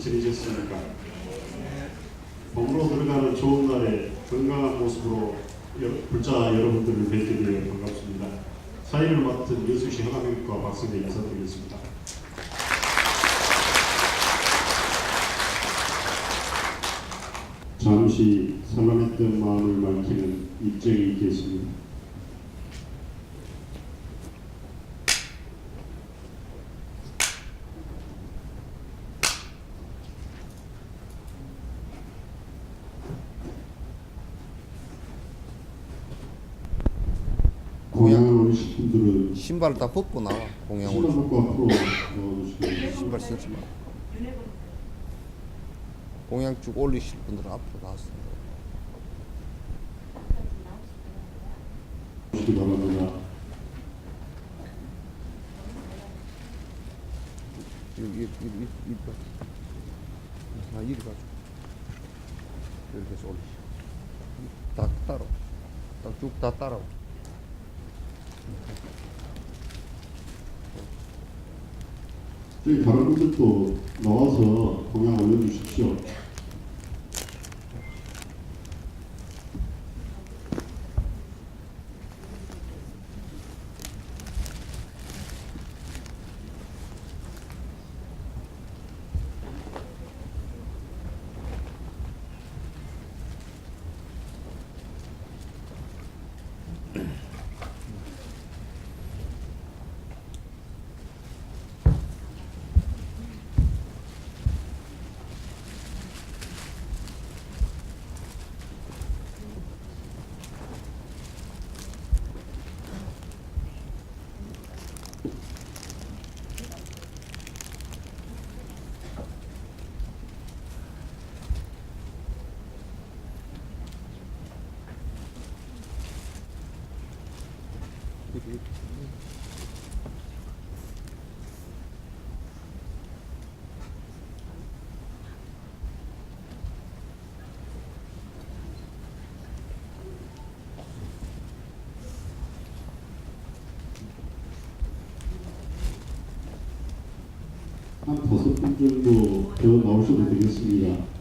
지내셨습니까? 봄으로 들어가는 좋은 날에 건강한 모습으로 불자 여러분들을 뵙게 되어 반갑습니다. 사회를 맡은 여수시 하나명과 박성대 인사드리겠습니다. 잠시 살만했던 마음을 밝히는 입장이 있겠습니다. 공양을 오르신 분들은 신발을 다 벗고 나와. 공양 신발 올 벗고 앞으로 넣어주시기 신발 신지 마. 공양 쭉 올리실 분들은 앞으로 나왔습니다. 바랍니다. 이리 가지고 이렇게 해서 올리시. 다 따라. 쭉 다 따라. 저희 다른 분들도 나와서 공양 올려주십시오. 한 5분 정도 더 나오셔도 되겠습니다.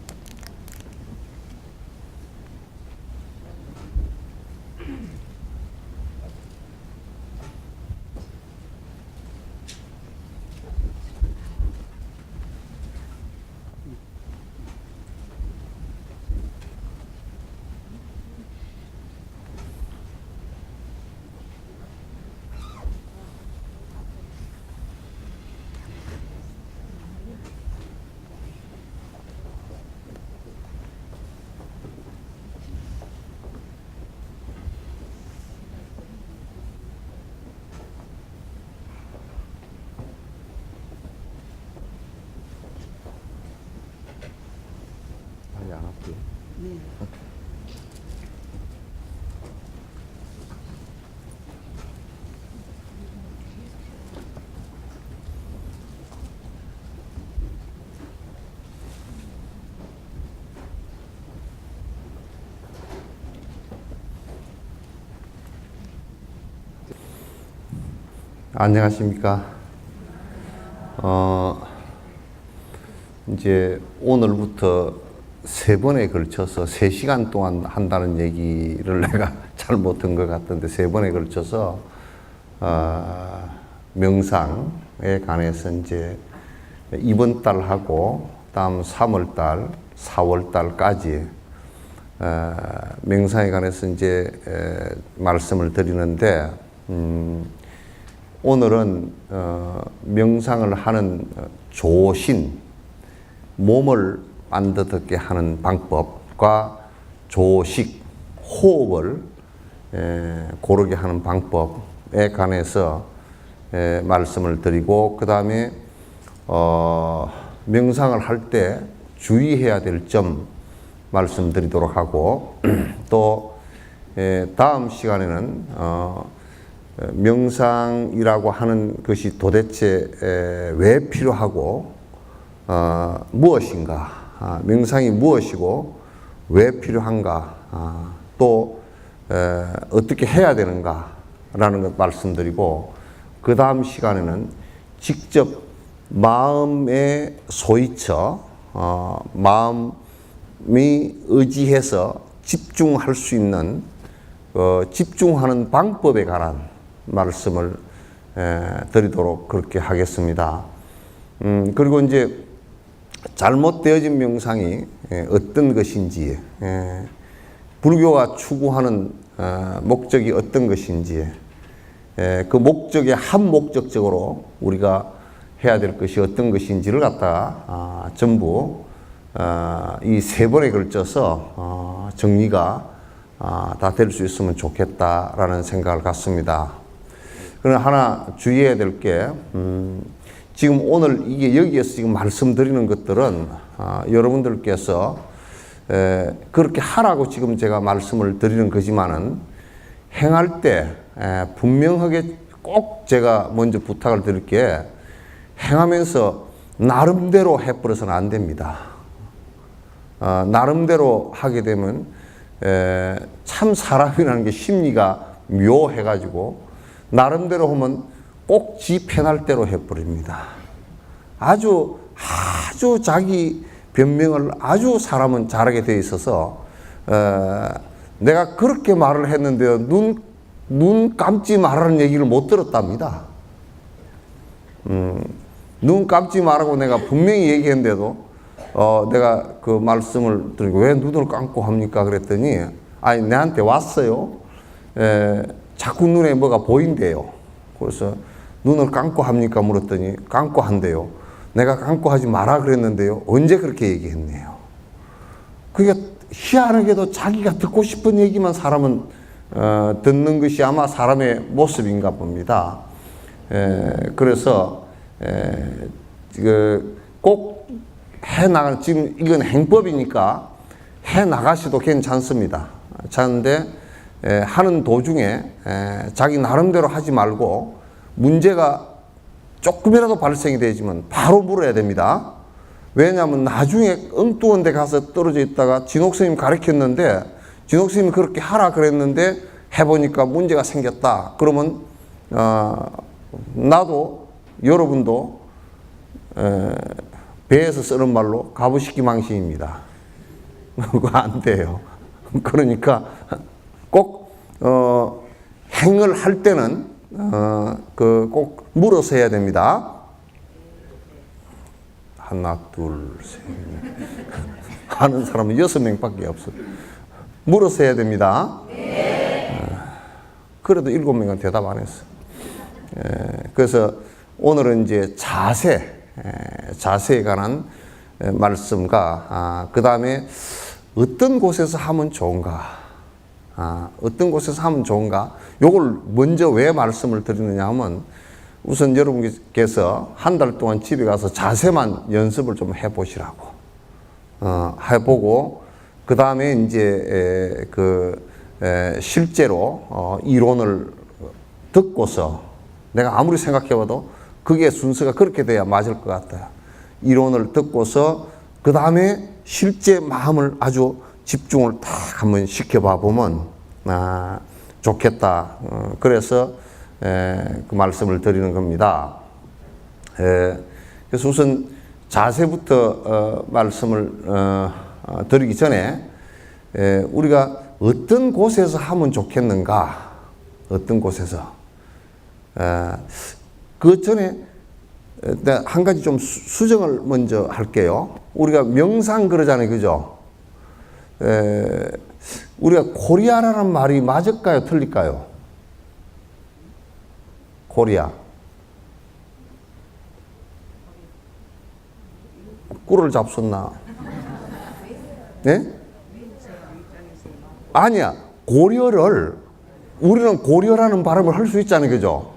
발이 안 아프요? 네. 안녕하십니까. 이제 오늘부터 3번에 걸쳐서 3시간 동안 한다는 얘기를 내가 잘 못한 것 같은데 3번에 걸쳐서 명상에 관해서 이제 이번 달하고 다음 3월 달, 4월 달까지 명상에 관해서 이제 말씀을 드리는데 오늘은 명상을 하는 조신, 몸을 만드게 하는 방법과 조식, 호흡을 고르게 하는 방법에 관해서 말씀을 드리고, 그 다음에 명상을 할 때 주의해야 될 점 말씀드리도록 하고, 또 다음 시간에는 명상이라고 하는 것이 도대체 왜 필요하고 무엇인가, 명상이 무엇이고 왜 필요한가, 또 어떻게 해야 되는가라는 것 말씀드리고, 그 다음 시간에는 직접 마음의 소위처, 마음이 의지해서 집중할 수 있는 집중하는 방법에 관한 말씀을 드리도록 그렇게 하겠습니다. 그리고 이제 잘못되어진 명상이 어떤 것인지, 불교가 추구하는 목적이 어떤 것인지, 그 목적의 한 목적적으로 우리가 해야 될 것이 어떤 것인지를 갖다가 전부 이 세 번에 걸쳐서 정리가 다 될 수 있으면 좋겠다라는 생각을 갖습니다. 그러나 하나 주의해야 될 게, 지금 오늘 이게 여기에서 지금 말씀드리는 것들은 여러분들께서 그렇게 하라고 지금 제가 말씀을 드리는 거지만은 행할 때 분명하게 꼭 제가 먼저 부탁을 드릴 게, 행하면서 나름대로 해버려서는 안 됩니다. 나름대로 하게 되면 참 사람이라는 게 심리가 묘해가지고 나름대로 하면 꼭 지 편할 대로 해버립니다. 아주 자기 변명을 아주 사람은 잘하게 돼 있어서 내가 그렇게 말을 했는데요, 눈 감지 말라는 얘기를 못 들었답니다. 눈 감지 말라고 내가 분명히 얘기했는데도 내가 그 말씀을 드리고 왜 눈을 감고 합니까? 그랬더니 아니 내한테 왔어요. 자꾸 눈에 뭐가 보인대요. 그래서 눈을 감고 합니까? 물었더니 감고 한대요. 내가 감고 하지 마라 그랬는데요. 언제 그렇게 얘기했네요. 그게 희한하게도 자기가 듣고 싶은 얘기만 사람은 듣는 것이 아마 사람의 모습인가 봅니다. 그래서 꼭 해나가는, 지금 이건 행법이니까 해나가셔도 괜찮습니다. 괜찮은데 하는 도중에 자기 나름대로 하지 말고 문제가 조금이라도 발생이 되지만 바로 물어야 됩니다. 왜냐하면 나중에 엉뚱한 데 가서 떨어져 있다가 진옥스님 가르쳤는데 진옥스님이 그렇게 하라 그랬는데 해보니까 문제가 생겼다. 그러면 나도 여러분도 배에서 쓰는 말로 가부시기망신입니다. 그거 안 돼요. 그러니까 꼭 행을 할 때는 꼭 물어서 해야 됩니다. 하나, 둘, 셋. 하는 사람은 6명밖에 없어요. 물어서 해야 됩니다. 그래도 7명은 대답 안 했어. 그래서 오늘은 이제 자세에 관한 말씀과 그 다음에 어떤 곳에서 하면 좋은가, 어떤 곳에서 하면 좋은가, 요걸 먼저 왜 말씀을 드리느냐 하면, 우선 여러분께서 한 달 동안 집에 가서 자세만 연습을 좀 해보시라고, 해보고, 그 다음에 이제 실제로 이론을 듣고서, 내가 아무리 생각해봐도 그게 순서가 그렇게 돼야 맞을 것 같아요. 이론을 듣고서 그 다음에 실제 마음을 아주 집중을 딱 한번 시켜봐 보면 좋겠다. 그래서 그 말씀을 드리는 겁니다. 그래서 우선 자세부터 말씀을 드리기 전에 우리가 어떤 곳에서 하면 좋겠는가, 어떤 곳에서 그 전에 한 가지 좀 수정을 먼저 할게요. 우리가 명상 그러잖아요, 그죠? 우리가 코리아라는 말이 맞을까요, 틀릴까요? 코리아. 꿀을 잡섰나? 네? 아니야. 고려를, 우리는 고려라는 발음을 할 수 있잖아요, 그죠?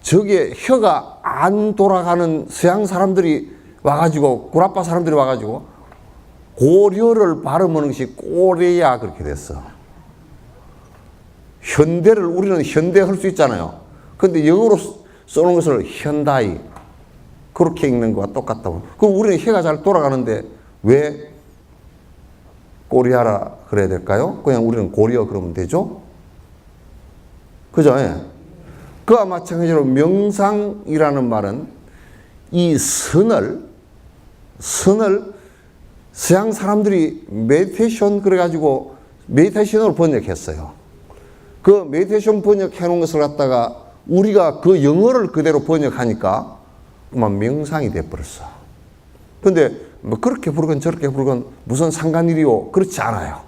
저게 혀가 안 돌아가는 서양 사람들이 와가지고, 구라파 사람들이 와가지고, 고려를 발음하는 것이 꼬레야 그렇게 됐어. 현대를 우리는 현대 할 수 있잖아요. 근데 영어로 써놓은 것을 현다이 그렇게 읽는 거와 똑같다고. 그럼 우리는 혀가 잘 돌아가는데 왜 꼬리하라 그래야 될까요? 그냥 우리는 고려 그러면 되죠? 그죠? 예. 그와 마찬가지로 명상이라는 말은 이 선을 서양 사람들이 메디테이션 그래가지고 메디테이션으로 번역했어요. 그 메디테이션 번역해 놓은 것을 갖다가 우리가 그 영어를 그대로 번역하니까 그만 명상이 돼버렸어. 근데 뭐 그렇게 부르건 저렇게 부르건 무슨 상관일이요? 그렇지 않아요.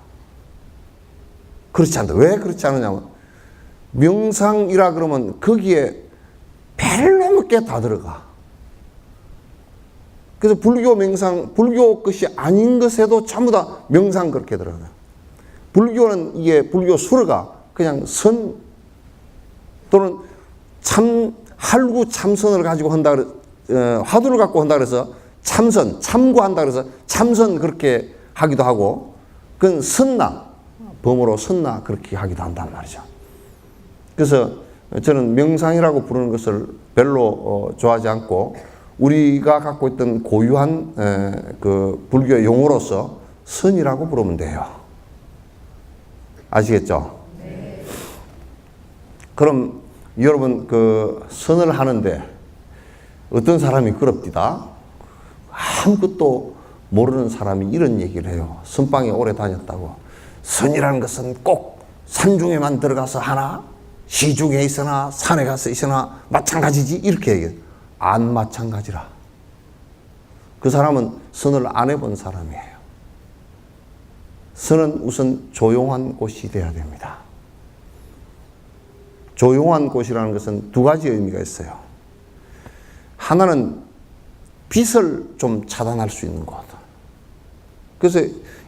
그렇지 않다. 왜 그렇지 않느냐면 명상이라 그러면 거기에 별로 먹게 다 들어가. 그래서 불교 명상, 불교 것이 아닌 것에도 전부 다 명상 그렇게 들어가요. 불교는 이게 불교 수어가 그냥 선 또는 할구 참선을 가지고 한다 화두를 갖고 한다 그래서 참선, 참고한다 그래서 참선 그렇게 하기도 하고 그건 선나, 범어로 선나 그렇게 하기도 한단 말이죠. 그래서 저는 명상이라고 부르는 것을 별로 좋아하지 않고 우리가 갖고 있던 고유한 그 불교 용어로서 선이라고 부르면 돼요. 아시겠죠? 네. 그럼 여러분 그 선을 하는데 어떤 사람이 그럽디다. 아무것도 모르는 사람이 이런 얘기를 해요. 선방에 오래 다녔다고. 선이라는 것은 꼭 산중에만 들어가서 하나? 시중에 있으나 산에 가서 있으나 마찬가지지? 이렇게 얘기해요. 안 마찬가지라. 그 사람은 선을 안 해본 사람이에요. 선은 우선 조용한 곳이 돼야 됩니다. 조용한 곳이라는 것은 두 가지 의미가 있어요. 하나는 빛을 좀 차단할 수 있는 곳. 그래서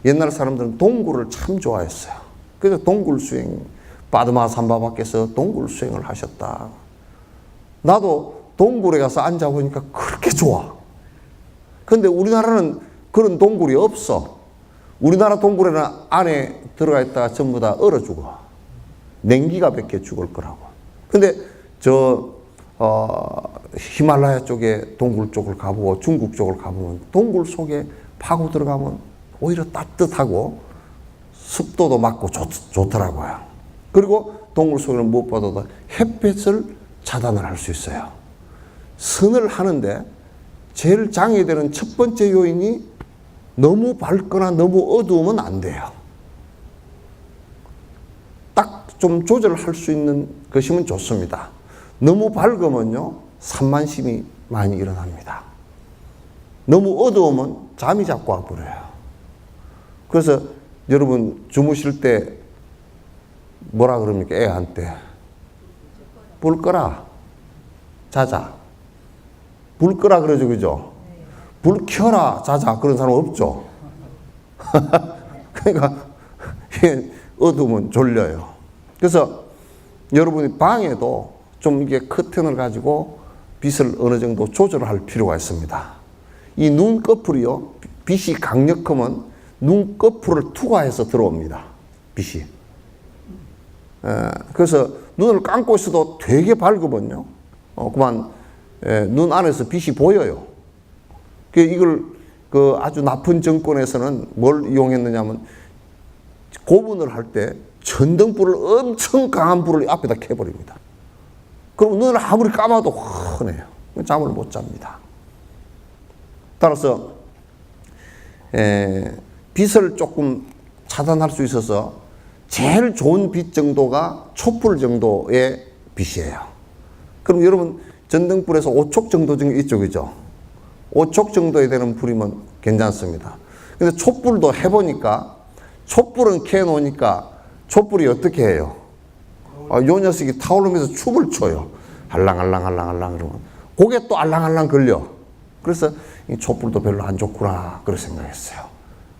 옛날 사람들은 동굴을 참 좋아했어요. 그래서 동굴 수행, 바드마삼바 밖에서 동굴 수행을 하셨다. 나도 동굴에 가서 앉아보니까 그렇게 좋아. 근데 우리나라는 그런 동굴이 없어. 우리나라 동굴에는 안에 들어가 있다가 전부 다 얼어 죽어. 냉기가 밖에 죽을 거라고. 근데 히말라야 쪽에 동굴 쪽을 가보고 중국 쪽을 가보면 동굴 속에 파고 들어가면 오히려 따뜻하고 습도도 맞고 좋더라고요. 그리고 동굴 속에는 무엇보다도 햇볕을 차단을 할 수 있어요. 선을 하는데 제일 장애되는 첫 번째 요인이 너무 밝거나 너무 어두우면 안 돼요. 딱 좀 조절할 수 있는 것이면 좋습니다. 너무 밝으면요, 산만심이 많이 일어납니다. 너무 어두우면 잠이 자꾸 와버려요. 그래서 여러분 주무실 때 뭐라 그럽니까? 애한테. 불 꺼라. 자자. 불 끄라 그러죠, 그죠? 불 켜라, 자자. 그런 사람 없죠? 그러니까, 어두우면 졸려요. 그래서 여러분이 방에도 좀 이게 커튼을 가지고 빛을 어느 정도 조절할 필요가 있습니다. 이 눈꺼풀이요, 빛이 강력하면 눈꺼풀을 투과해서 들어옵니다. 빛이. 그래서 눈을 감고 있어도 되게 밝으면요, 그만 눈 안에서 빛이 보여요. 이걸 아주 나쁜 정권에서는 뭘 이용했느냐면 고문을 할 때 전등불을 엄청 강한 불을 앞에다 켜버립니다. 그럼 눈을 아무리 감아도 환해요. 잠을 못 잡니다. 따라서 빛을 조금 차단할 수 있어서 제일 좋은 빛 정도가 촛불 정도의 빛이에요. 그럼 여러분 전등불에서 5촉 정도 있죠, 그죠? 5촉 정도에 되는 불이면 괜찮습니다. 근데 촛불도 해보니까 촛불은 켜놓으니까 촛불이 어떻게 해요? 요 녀석이 타오르면서 춤을 춰요. 알랑알랑알랑알랑 그러면 그게 또 알랑알랑 걸려. 그래서 이 촛불도 별로 안 좋구나 그렇게 생각했어요.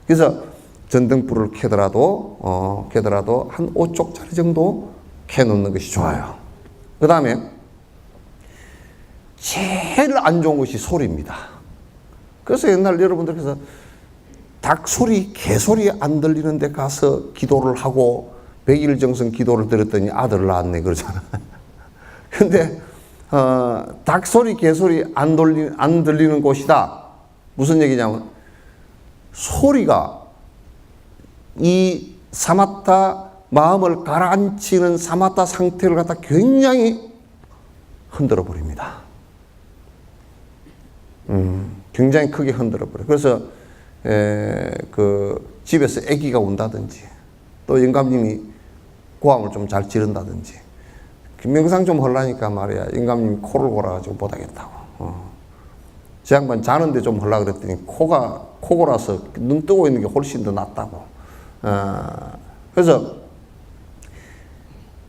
그래서 전등불을 켜더라도 한 5쪽짜리 정도 켜놓는 것이 좋아요. 그 다음에 제일 안 좋은 것이 소리입니다. 그래서 옛날 여러분들께서 닭 소리, 개 소리 안 들리는 데 가서 기도를 하고 100일 정성 기도를 드렸더니 아들을 낳았네 그러잖아. 근데 닭 소리, 개 소리 안 들리는 곳이다. 무슨 얘기냐면 소리가 이 사마타 마음을 가라앉히는 사마타 상태를 갖다 굉장히 흔들어 버립니다. 굉장히 크게 흔들어 버려요. 그래서 그 집에서 아기가 운다든지 또 영감님이 고함을 좀 잘 지른다든지 명상 좀 하려니까 말이야 영감님이 코를 골아가지고 못하겠다고. 제 양반 자는데 좀 하려고 그랬더니 코 골아서 눈 뜨고 있는 게 훨씬 더 낫다고. 그래서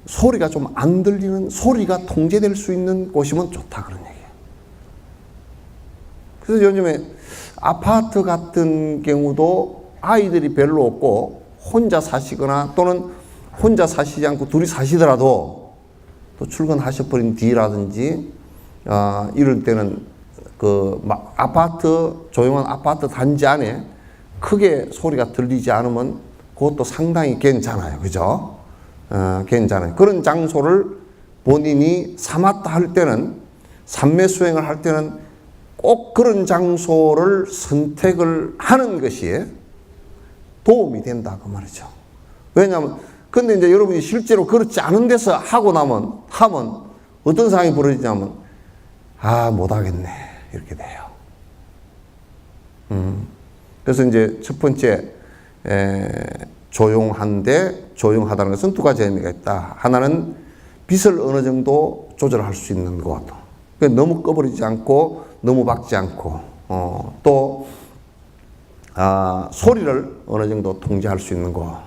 소리가 좀 안 들리는, 소리가 통제될 수 있는 곳이면 좋다 그런 얘기예요. 그래서 요즘에 아파트 같은 경우도 아이들이 별로 없고 혼자 사시거나 또는 혼자 사시지 않고 둘이 사시더라도 또 출근하셔버린 뒤라든지 이럴 때는 그 아파트, 조용한 아파트 단지 안에 크게 소리가 들리지 않으면 그것도 상당히 괜찮아요. 그죠? 괜찮아요. 그런 장소를 본인이 삼았다 할 때는, 삼매 수행을 할 때는 꼭 그런 장소를 선택을 하는 것이 도움이 된다 그 말이죠. 왜냐하면 근데 이제 여러분이 실제로 그렇지 않은 데서 하면 어떤 상황이 벌어지냐면 못하겠네 이렇게 돼요. 그래서 이제 첫 번째 조용한데, 조용하다는 것은 두 가지 의미가 있다. 하나는 빛을 어느 정도 조절할 수 있는 것. 너무 꺼버리지 않고 너무 박지 않고 또 소리를 어느 정도 통제할 수 있는 거.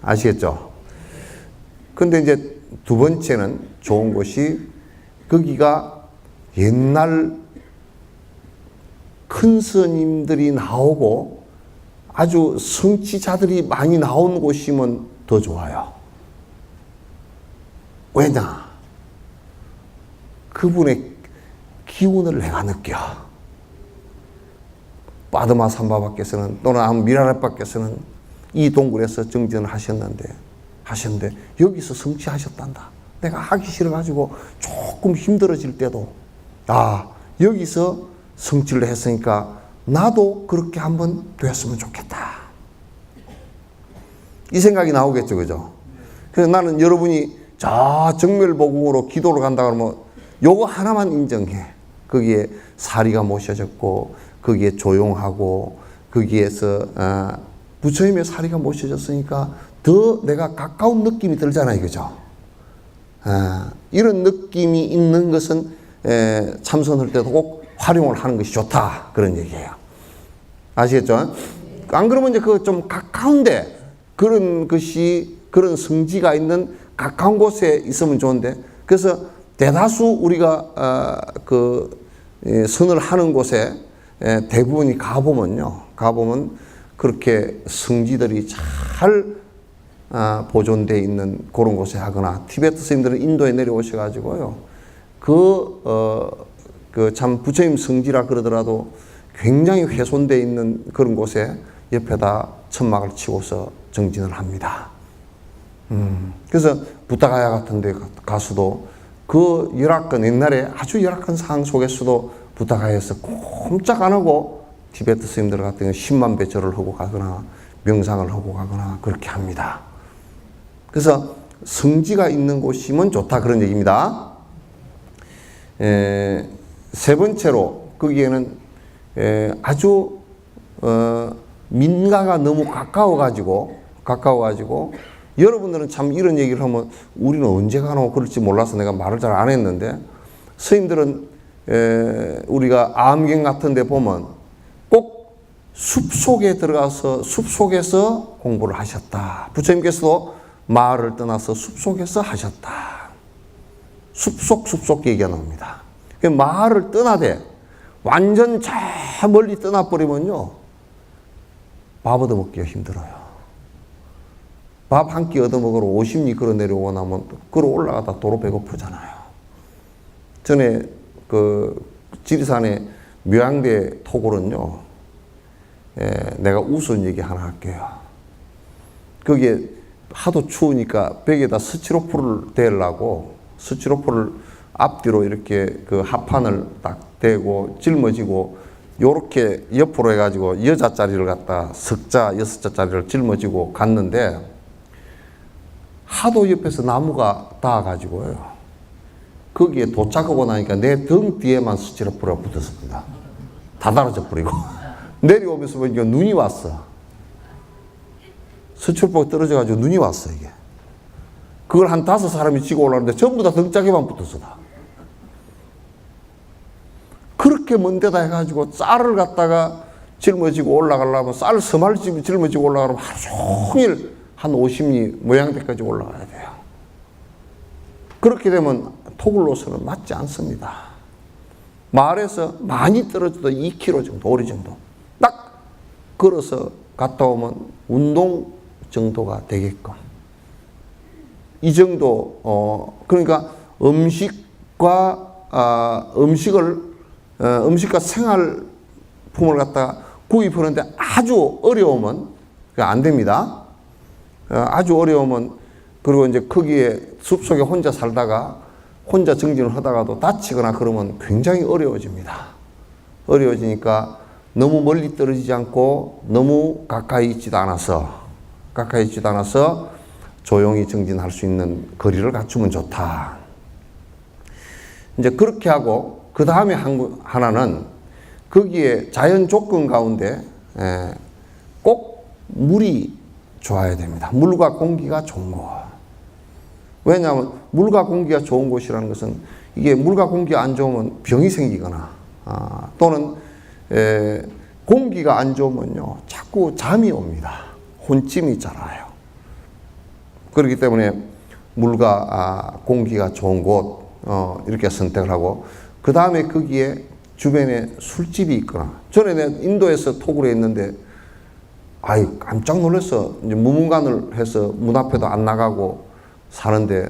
아시겠죠? 근데 이제 두 번째는 좋은 곳이 거기가 옛날 큰 스님들이 나오고 아주 성취자들이 많이 나온 곳이면 더 좋아요. 왜냐? 그분의 기운을 내가 느껴. 빠드마 삼바밖에서는 또는 미라레밖에서는 이 동굴에서 정진을 하셨는데 여기서 성취하셨단다. 내가 하기 싫어가지고 조금 힘들어질 때도 여기서 성취를 했으니까 나도 그렇게 한번 되었으면 좋겠다. 이 생각이 나오겠죠. 그죠? 그래서 나는 여러분이 저 정멸보궁으로 기도를 간다 그러면 요거 하나만 인정해. 거기에 사리가 모셔졌고 거기에 조용하고 거기에서 부처님의 사리가 모셔졌으니까 더 내가 가까운 느낌이 들잖아요. 그죠? 이런 느낌이 있는 것은 참선할 때도 꼭 활용을 하는 것이 좋다. 그런 얘기예요. 아시겠죠? 안 그러면 이제 그 좀 가까운데 그런 것이, 그런 성지가 있는 가까운 곳에 있으면 좋은데, 그래서 대다수 우리가 선을 하는 곳에 대부분이 가보면 그렇게 성지들이 잘 보존되어 있는 그런 곳에 하거나, 티베트 스님들은 인도에 내려오셔가지고요, 참 부처님 성지라 그러더라도 굉장히 훼손되어 있는 그런 곳에 옆에다 천막을 치고서 정진을 합니다. 그래서 부타가야 같은 데 가서도 그 열악한, 옛날에 아주 열악한 상황 속에서도 부타가야에서 꼼짝 안 하고 티베트 스님들 같은 경우 10만 배 절을 하고 가거나 명상을 하고 가거나 그렇게 합니다. 그래서 성지가 있는 곳이면 좋다 그런 얘기입니다. 세 번째로 거기에는 아주 민가가 너무 가까워가지고 여러분들은 참 이런 얘기를 하면 우리는 언제 가노 그럴지 몰라서 내가 말을 잘 안 했는데, 스님들은 우리가 암경 같은 데 보면 꼭 숲속에 들어가서 숲속에서 공부를 하셨다. 부처님께서도 마을을 떠나서 숲속에서 하셨다. 숲속 얘기가 나옵니다. 마을을 떠나되 완전 저 멀리 떠나버리면요, 밥 얻어먹기가 힘들어요. 밥 한 끼 얻어먹으러 50리 걸어 내려오고 나면 걸어 올라가다 도로 배고프잖아요. 전에 지리산의 묘양대 토굴은요, 내가 우스운 얘기 하나 할게요. 거기에 하도 추우니까 벽에다 스티로폼을 대려고 스티로폼을 앞뒤로 이렇게 그 합판을 딱 대고 짊어지고 요렇게 옆으로 해가지고 여자 자리를 갖다 석자 6자짜리를 짊어지고 갔는데, 하도 옆에서 나무가 닿아가지고요, 거기에 도착하고 나니까 내 등 뒤에만 스티로폼이 붙었습니다. 다 달아져 버리고 내려오면서 보니까 눈이 왔어. 서출폭 떨어져가지고 눈이 왔어, 이게. 그걸 한 5사람이 지고 올라오는데 전부 다 등짝에만 붙었어, 다. 그렇게 먼 데다 해가지고 쌀을 갖다가 짊어지고 올라가려면 쌀 서말 짊어지고 올라가려면 하루 종일 한 50리 모양대까지 올라가야 돼요. 그렇게 되면 토굴로서는 맞지 않습니다. 마을에서 많이 떨어져도 2km 정도, 오리 정도. 딱 걸어서 갔다 오면 운동 정도가 되게끔. 이 정도, 그러니까 음식과 생활품을 갖다가 구입하는데 아주 어려우면 안 됩니다. 아주 어려우면, 그리고 이제 거기에 숲속에 혼자 살다가 혼자 정진을 하다가도 다치거나 그러면 굉장히 어려워집니다. 어려워지니까 너무 멀리 떨어지지 않고 너무 가까이 있지도 않아서 조용히 정진할 수 있는 거리를 갖추면 좋다. 이제 그렇게 하고 그 다음에 하나는 거기에 자연 조건 가운데 꼭 물이 좋아야 됩니다. 물과 공기가 좋은 곳. 왜냐하면 물과 공기가 좋은 곳이라는 것은 이게 물과 공기가 안 좋으면 병이 생기거나 또는 공기가 안 좋으면요 자꾸 잠이 옵니다. 혼침이 잘 와요. 그렇기 때문에 물과 공기가 좋은 곳 이렇게 선택을 하고 그 다음에 거기에 주변에 술집이 있거나 전에 내가 인도에서 토굴에 있는데 깜짝 놀랐어. 이제 무문관을 해서 문 앞에도 안 나가고 사는데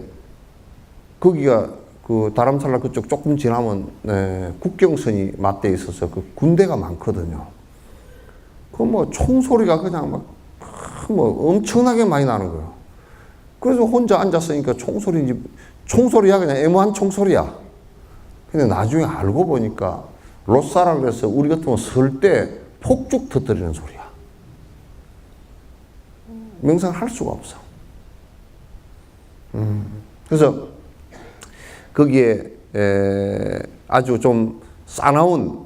거기가 그 다람살라 그쪽 조금 지나면 국경선이 맞대어 있어서 그 군대가 많거든요. 그 뭐 총소리가 그냥 막 뭐 엄청나게 많이 나는 거예요. 그래서 혼자 앉았으니까 총소리야 그냥 애매한 총소리야. 근데 나중에 알고 보니까 로사라 그래서 우리 같으면 설 때 폭죽 터뜨리는 소리야. 명상할 수가 없어. 그래서 거기에 아주 좀 싸나운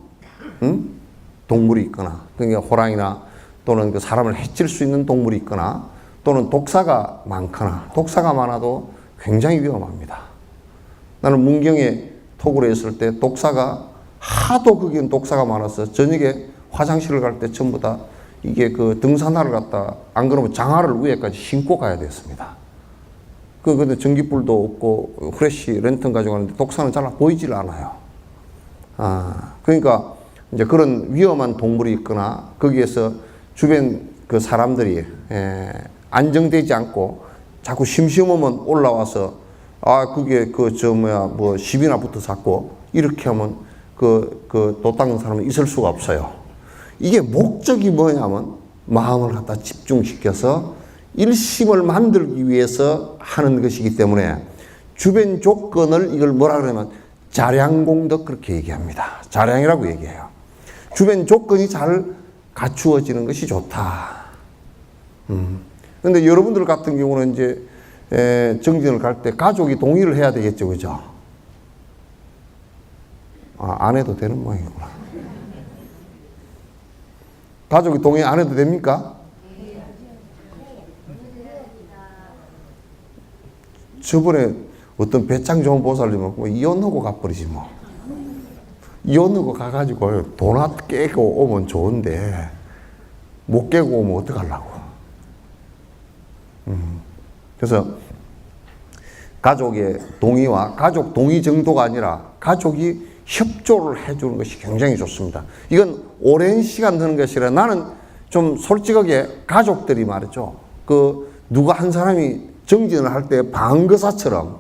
동물이 있거나 그러니까 호랑이나 또는 그 사람을 해칠 수 있는 동물이 있거나 또는 독사가 많거나 독사가 많아도 굉장히 위험합니다. 나는 문경에 토굴에 있을 때 독사가 하도 거기는 독사가 많아서 저녁에 화장실을 갈 때 전부 다 이게 그 등산화를 갖다 안 그러면 장화를 위에까지 신고 가야 됐습니다. 근데 전기불도 없고 후레쉬 랜턴 가져가는데 독사는 잘 보이질 않아요. 그러니까 이제 그런 위험한 동물이 있거나 거기에서 주변 그 사람들이 안정되지 않고 자꾸 심심하면 올라와서 그게 뭐 시비나 붙어 잡고 이렇게 하면 도 닦는 사람은 있을 수가 없어요. 이게 목적이 뭐냐면 마음을 갖다 집중시켜서 일심을 만들기 위해서 하는 것이기 때문에 주변 조건을 이걸 뭐라 그러면 자량공덕 그렇게 얘기합니다. 자량이라고 얘기해요. 주변 조건이 잘 갖추어지는 것이 좋다. 근데 여러분들 같은 경우는 이제 정진을 갈 때 가족이 동의를 해야 되겠죠, 그죠? 안 해도 되는 모양이구나. 가족이 동의 안 해도 됩니까? 저번에 어떤 배짱 좋은 보살님은 뭐 이혼하고 가버리지 뭐. 이혼하고 가가지고 돈 깨고 오면 좋은데 못 깨고 오면 어떡하려고. 그래서 가족의 동의와 가족 동의 정도가 아니라 가족이 협조를 해주는 것이 굉장히 좋습니다. 이건 오랜 시간 드는 것이라 나는 좀 솔직하게 가족들이 말이죠. 누가 한 사람이 정진을 할 때 방거사처럼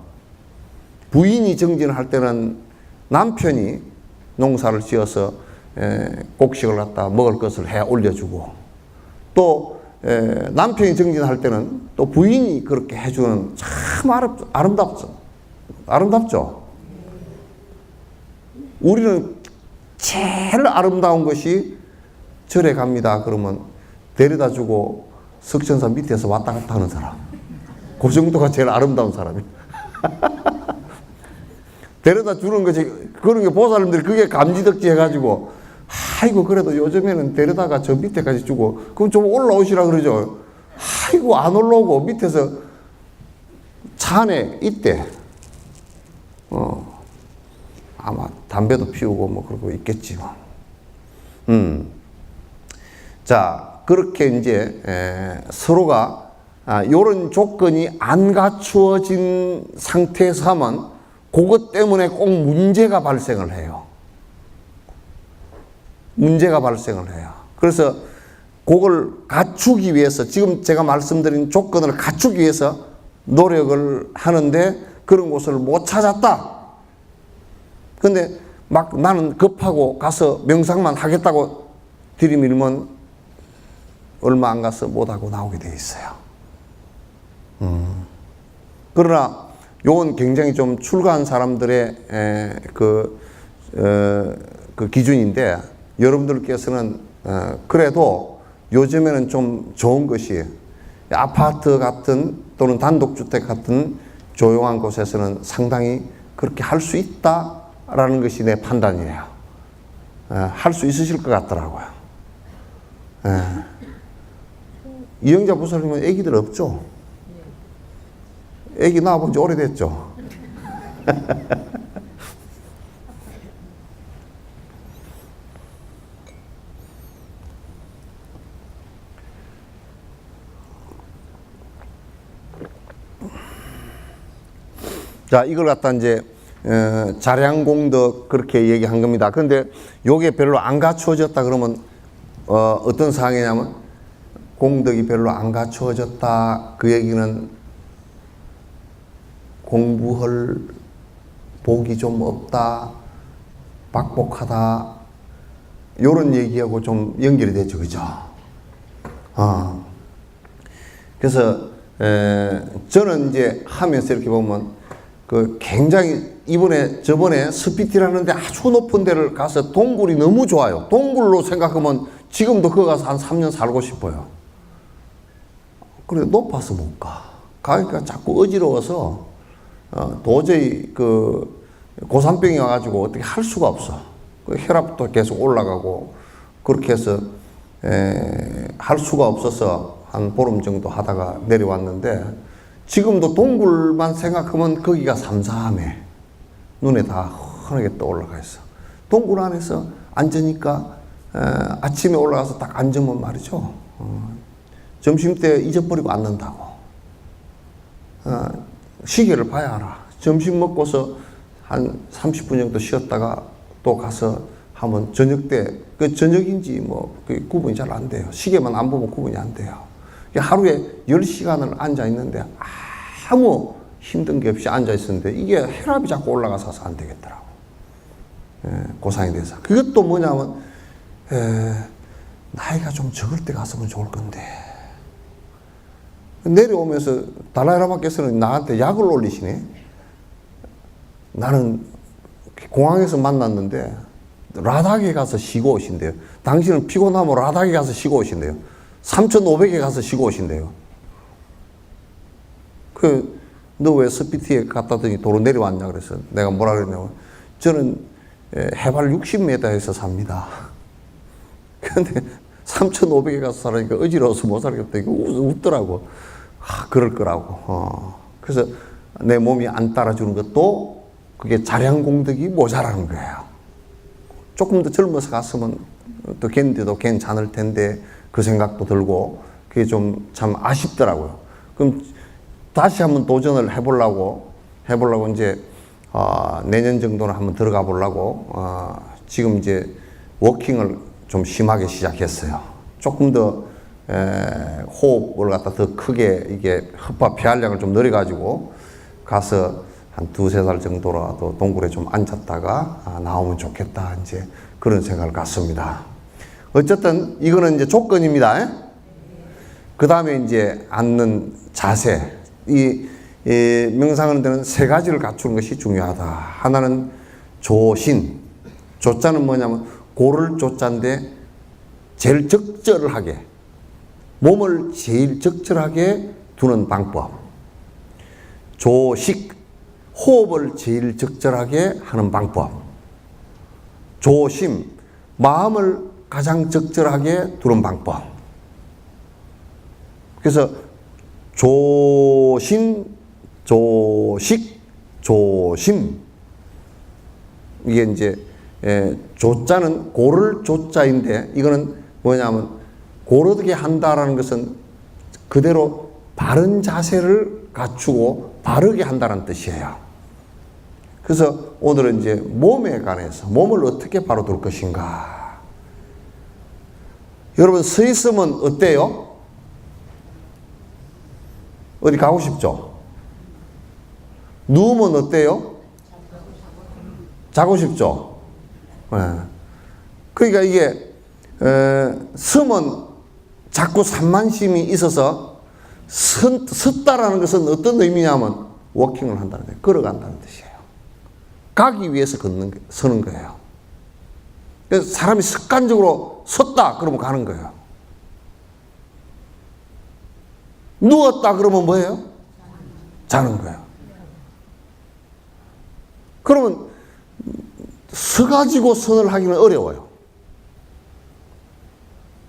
부인이 정진을 할 때는 남편이 농사를 지어서 곡식을 갖다 먹을 것을 해 올려주고 또 남편이 정진할 때는 또 부인이 그렇게 해주는 참 아름답죠. 우리는 제일 아름다운 것이 절에 갑니다. 그러면 데려다 주고 석천사 밑에서 왔다 갔다 하는 사람. 그 정도가 제일 아름다운 사람이에요. 데려다 주는 것이 그런 게 보살님들이 그게 감지덕지 해가지고 아이고 그래도 요즘에는 데려다가 저 밑에까지 주고 그럼 좀 올라오시라 그러죠. 아이고 안 올라오고 밑에서 차 안에 있대. 아마 담배도 피우고 뭐 그러고 있겠지 뭐. 자 그렇게 이제 서로가 이런 조건이 안 갖추어진 상태에서 하면 그것 때문에 꼭 문제가 발생을 해요. 문제가 발생을 해요. 그래서 그걸 갖추기 위해서 지금 제가 말씀드린 조건을 갖추기 위해서 노력을 하는데 그런 곳을 못 찾았다. 근데 막 나는 급하고 가서 명상만 하겠다고 들이밀면 얼마 안 가서 못하고 나오게 돼 있어요. 그러나 요건 굉장히 좀 출가한 사람들의 그 기준인데 여러분들께서는 그래도 요즘에는 좀 좋은 것이 아파트 같은 또는 단독주택 같은 조용한 곳에서는 상당히 그렇게 할 수 있다라는 것이 내 판단이에요. 할 수 있으실 것 같더라고요. 이영자 부사님은 애기들 없죠? 애기 낳아본 지 오래됐죠? 자, 이걸 갖다 이제 자량공덕 그렇게 얘기한 겁니다. 그런데 요게 별로 안 갖추어졌다 그러면 어떤 상황이냐면 공덕이 별로 안 갖추어졌다 그 얘기는 공부할 복이 좀 없다, 박복하다 요런 얘기하고 좀 연결이 되죠, 그죠? 그래서 저는 이제 하면서 이렇게 보면 그 굉장히 저번에 스피티라는데 아주 높은 데를 가서 동굴이 너무 좋아요. 동굴로 생각하면 지금도 거기 가서 한 3년 살고 싶어요. 그래 높아서 못 가. 가니까 자꾸 어지러워서 도저히 그 고산병이 와가지고 어떻게 할 수가 없어. 그 혈압도 계속 올라가고 그렇게 해서 할 수가 없어서 한 보름 정도 하다가 내려왔는데 지금도 동굴만 생각하면 거기가 삼삼해. 눈에 다 환하게 떠올라가 있어. 동굴 안에서 앉으니까 아침에 올라가서 딱 앉으면 말이죠. 점심때 잊어버리고 앉는다고. 시계를 봐야 알아. 점심 먹고서 한 30분 정도 쉬었다가 또 가서 하면 저녁 때, 그 저녁인지 뭐, 그 구분이 잘 안 돼요. 시계만 안 보면 구분이 안 돼요. 하루에 10시간을 앉아 있는데 아무 힘든 게 없이 앉아 있었는데 이게 혈압이 자꾸 올라가서 안 되겠더라고. 고상이 돼서. 그것도 뭐냐면, 나이가 좀 적을 때 갔으면 좋을 건데. 내려오면서 달라이라마께서는 나한테 약을 올리시네. 나는 공항에서 만났는데 라닥에 가서 쉬고 오신대요. 당신은 피곤하면 라닥에 가서 쉬고 오신대요. 3,500에 가서 쉬고 오신대요. 너 왜 스피티에 갔다 더니 도로 내려왔냐 그래서 내가 뭐라 그랬냐면 저는 해발 60m에서 삽니다. 근데 3,500에 가서 살으니까 어지러워서 못 살겠다. 이거 웃더라고. 그럴 거라고. 그래서 내 몸이 안 따라주는 것도 그게 자량공덕이 모자라는 거예요. 조금 더 젊어서 갔으면 또 견뎌도 괜찮을 텐데 그 생각도 들고 그게 좀 참 아쉽더라고요. 그럼 다시 한번 도전을 해보려고 이제 내년 정도는 한번 들어가 보려고 지금 이제 워킹을 좀 심하게 시작했어요. 조금 더 호흡을 갖다 더 크게 이게 흡합 폐활량을 좀 늘려가지고 가서 한 2-3달 정도라도 동굴에 좀 앉았다가 나오면 좋겠다 이제 그런 생각을 갖습니다. 어쨌든 이거는 이제 조건입니다. 그 다음에 이제 앉는 자세. 이 명상하는 데는 3가지를 갖추는 것이 중요하다. 하나는 조신. 조자는 뭐냐면 고를 조자인데 제일 적절하게 몸을 제일 적절하게 두는 방법. 조식. 호흡을 제일 적절하게 하는 방법. 조심. 마음을 가장 적절하게 두는 방법. 그래서 조신, 조식, 조심. 이게 이제 조자는 고를 조자인데 이거는 뭐냐면 고르게 한다라는 것은 그대로 바른 자세를 갖추고 바르게 한다는 뜻이에요. 그래서 오늘은 이제 몸에 관해서 몸을 어떻게 바로 둘 것인가. 여러분 서 있으면 어때요? 어디 가고 싶죠? 누우면 어때요? 자고 싶죠? 네. 그러니까 이게 서면 자꾸 산만심이 있어서 섰다라는 것은 어떤 의미냐면 워킹을 한다는 거예요. 걸어간다는 뜻이에요. 가기 위해서 서는 거예요. 그래서 사람이 습관적으로 섰다 그러면 가는 거예요. 누웠다 그러면 뭐예요? 자는 거예요. 그러면 서가지고 선을 하기는 어려워요.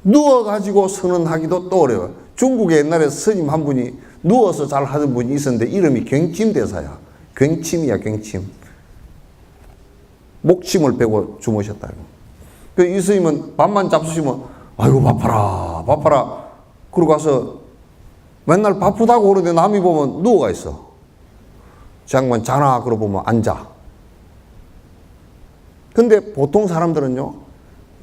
누워가지고 선언하기도 또 어려워요. 중국에 옛날에 스님 한 분이 누워서 잘 하던 분이 있었는데 이름이 경침대사야. 경침이야, 경침. 목침을 빼고 주무셨다. 이 스님은 밥만 잡수시면 아이고 바빠라 바빠라 그러고 가서 맨날 바쁘다고 그러는데 남이 보면 누워가 있어. 장관 자나 그러고 보면 앉아. 근데 보통 사람들은요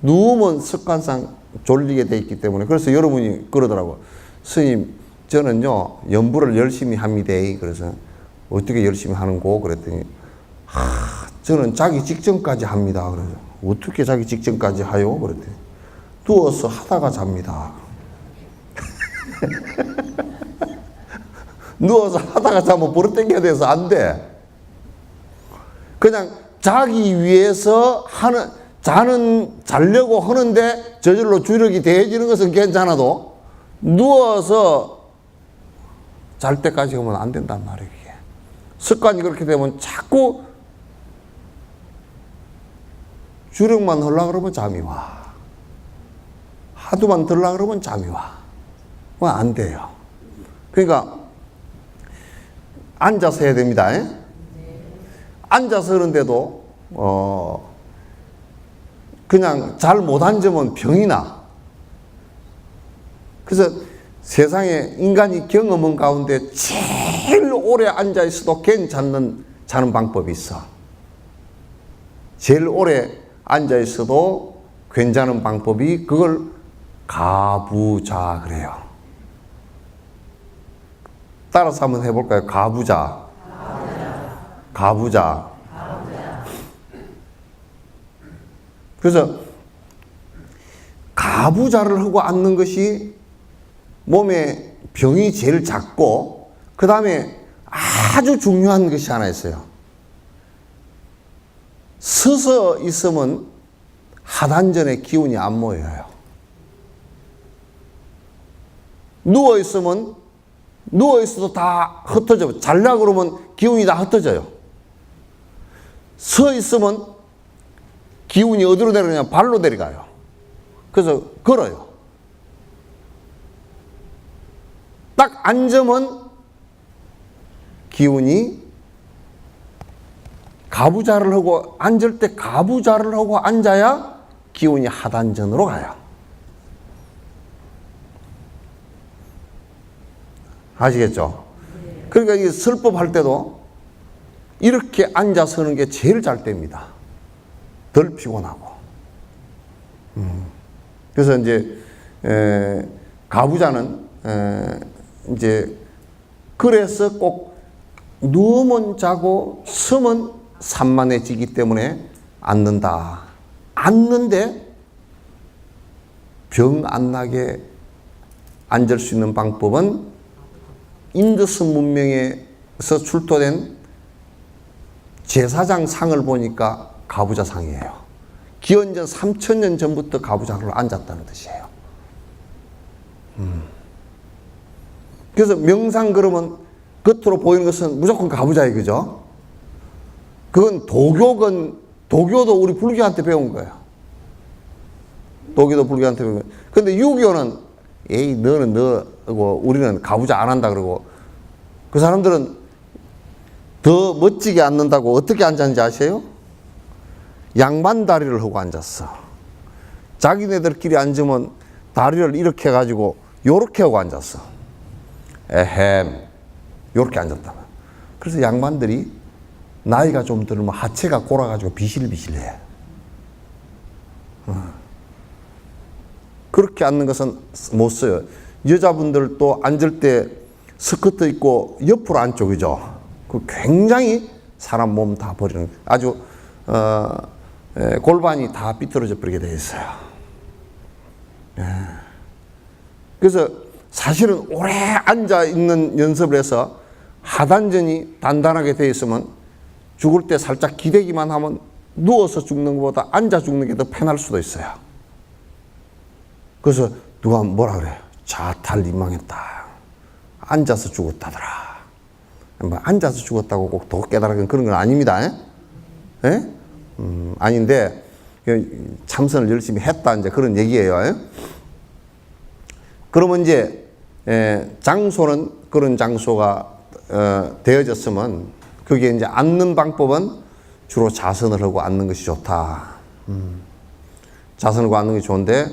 누우면 습관상 졸리게 돼 있기 때문에 그래서 여러분이 그러더라고. 스님 저는요 연부를 열심히 합니다. 그래서 어떻게 열심히 하는고 그랬더니 저는 자기 직전까지 합니다. 그래서 어떻게 자기 직전까지 하요? 그랬더니 누워서 하다가 잡니다. 누워서 하다가 자면 버릇 땡겨야 돼서 안 돼. 그냥 자기 위해서 자려고 하는데 저절로 주력이 대해지는 것은 괜찮아도 누워서 잘 때까지 하면 안 된단 말이에요. 이게. 습관이 그렇게 되면 자꾸 주력만 하려고 그러면 잠이 와. 하도만 들으려고 그러면 잠이 와. 그건 안 돼요. 그러니까 앉아서 해야 됩니다. 앉아서 하는데도 그냥 잘 못 앉으면 병이 나. 그래서 세상에 인간이 경험한 가운데 제일 오래 앉아 있어도 괜찮는 자는 방법이 있어. 제일 오래 앉아 있어도 괜찮은 방법이 그걸 가부좌 그래요. 따라서 한번 해볼까요? 가부좌. 가부좌. 그래서 가부좌를 하고 앉는 것이 몸에 병이 제일 작고 그 다음에 아주 중요한 것이 하나 있어요. 서서 있으면 하단전에 기운이 안 모여요. 누워 있으면 누워 있어도 다 흩어져. 자려고 그러면 기운이 다 흩어져요. 서 있으면 기운이 어디로 내려가냐? 발로 내려가요. 그래서 걸어요. 딱 앉으면 기운이 가부좌를 하고 앉을 때 가부좌를 하고 앉아야 기운이 하단전으로 가요. 아시겠죠? 그러니까 이 설법 할 때도 이렇게 앉아서 하는 게 제일 잘 됩니다. 덜 피곤하고. 그래서 이제 가부좌는 이제 그래서 꼭 누우면 자고 서면 산만해지기 때문에 앉는다. 앉는데 병 안 나게 앉을 수 있는 방법은 인더스 문명에서 출토된 제사장 상을 보니까 가부좌 상이에요. 기원전 3000년 전부터 가부좌를 앉았다는 뜻이에요. 그래서 명상 그러면 겉으로 보이는 것은 무조건 가부좌예요. 그죠? 그건 도교도 우리 불교한테 배운 거예요. 도기도 불교한테 배운 거. 근데 유교는 에이 너는 너고 우리는 가부좌 안 한다 그러고 그 사람들은 더 멋지게 앉는다고 어떻게 앉았는지 아세요? 양반 다리를 하고 앉았어. 자기네들끼리 앉으면 다리를 이렇게 해가지고 요렇게 하고 앉았어. 에헴 요렇게 앉았다. 그래서 양반들이 나이가 좀 들면 하체가 골아가지고 비실비실해. 그렇게 앉는 것은 못 써요. 여자분들도 앉을 때 스커트 입고 옆으로 앉죠, 그죠? 그 굉장히 사람 몸 다 버리는 아주 골반이 다 삐뚤어져 버리게 되어 있어요. 그래서 사실은 오래 앉아 있는 연습을 해서 하단전이 단단하게 되어 있으면 죽을 때 살짝 기대기만 하면 누워서 죽는 것보다 앉아 죽는 게 더 편할 수도 있어요. 그래서 누가 뭐라 그래요? 자탈 임망했다. 앉아서 죽었다더라. 뭐 앉아서 죽었다고 꼭 더 깨달은 그런 건 아닙니다. 예? 아닌데 참선을 열심히 했다 이제 그런 얘기예요. 그러면 이제 장소는 그런 장소가 되어졌으면 그게 이제 앉는 방법은 주로 자선을 하고 앉는 것이 좋다. 자선을 하고 앉는 것이 좋은데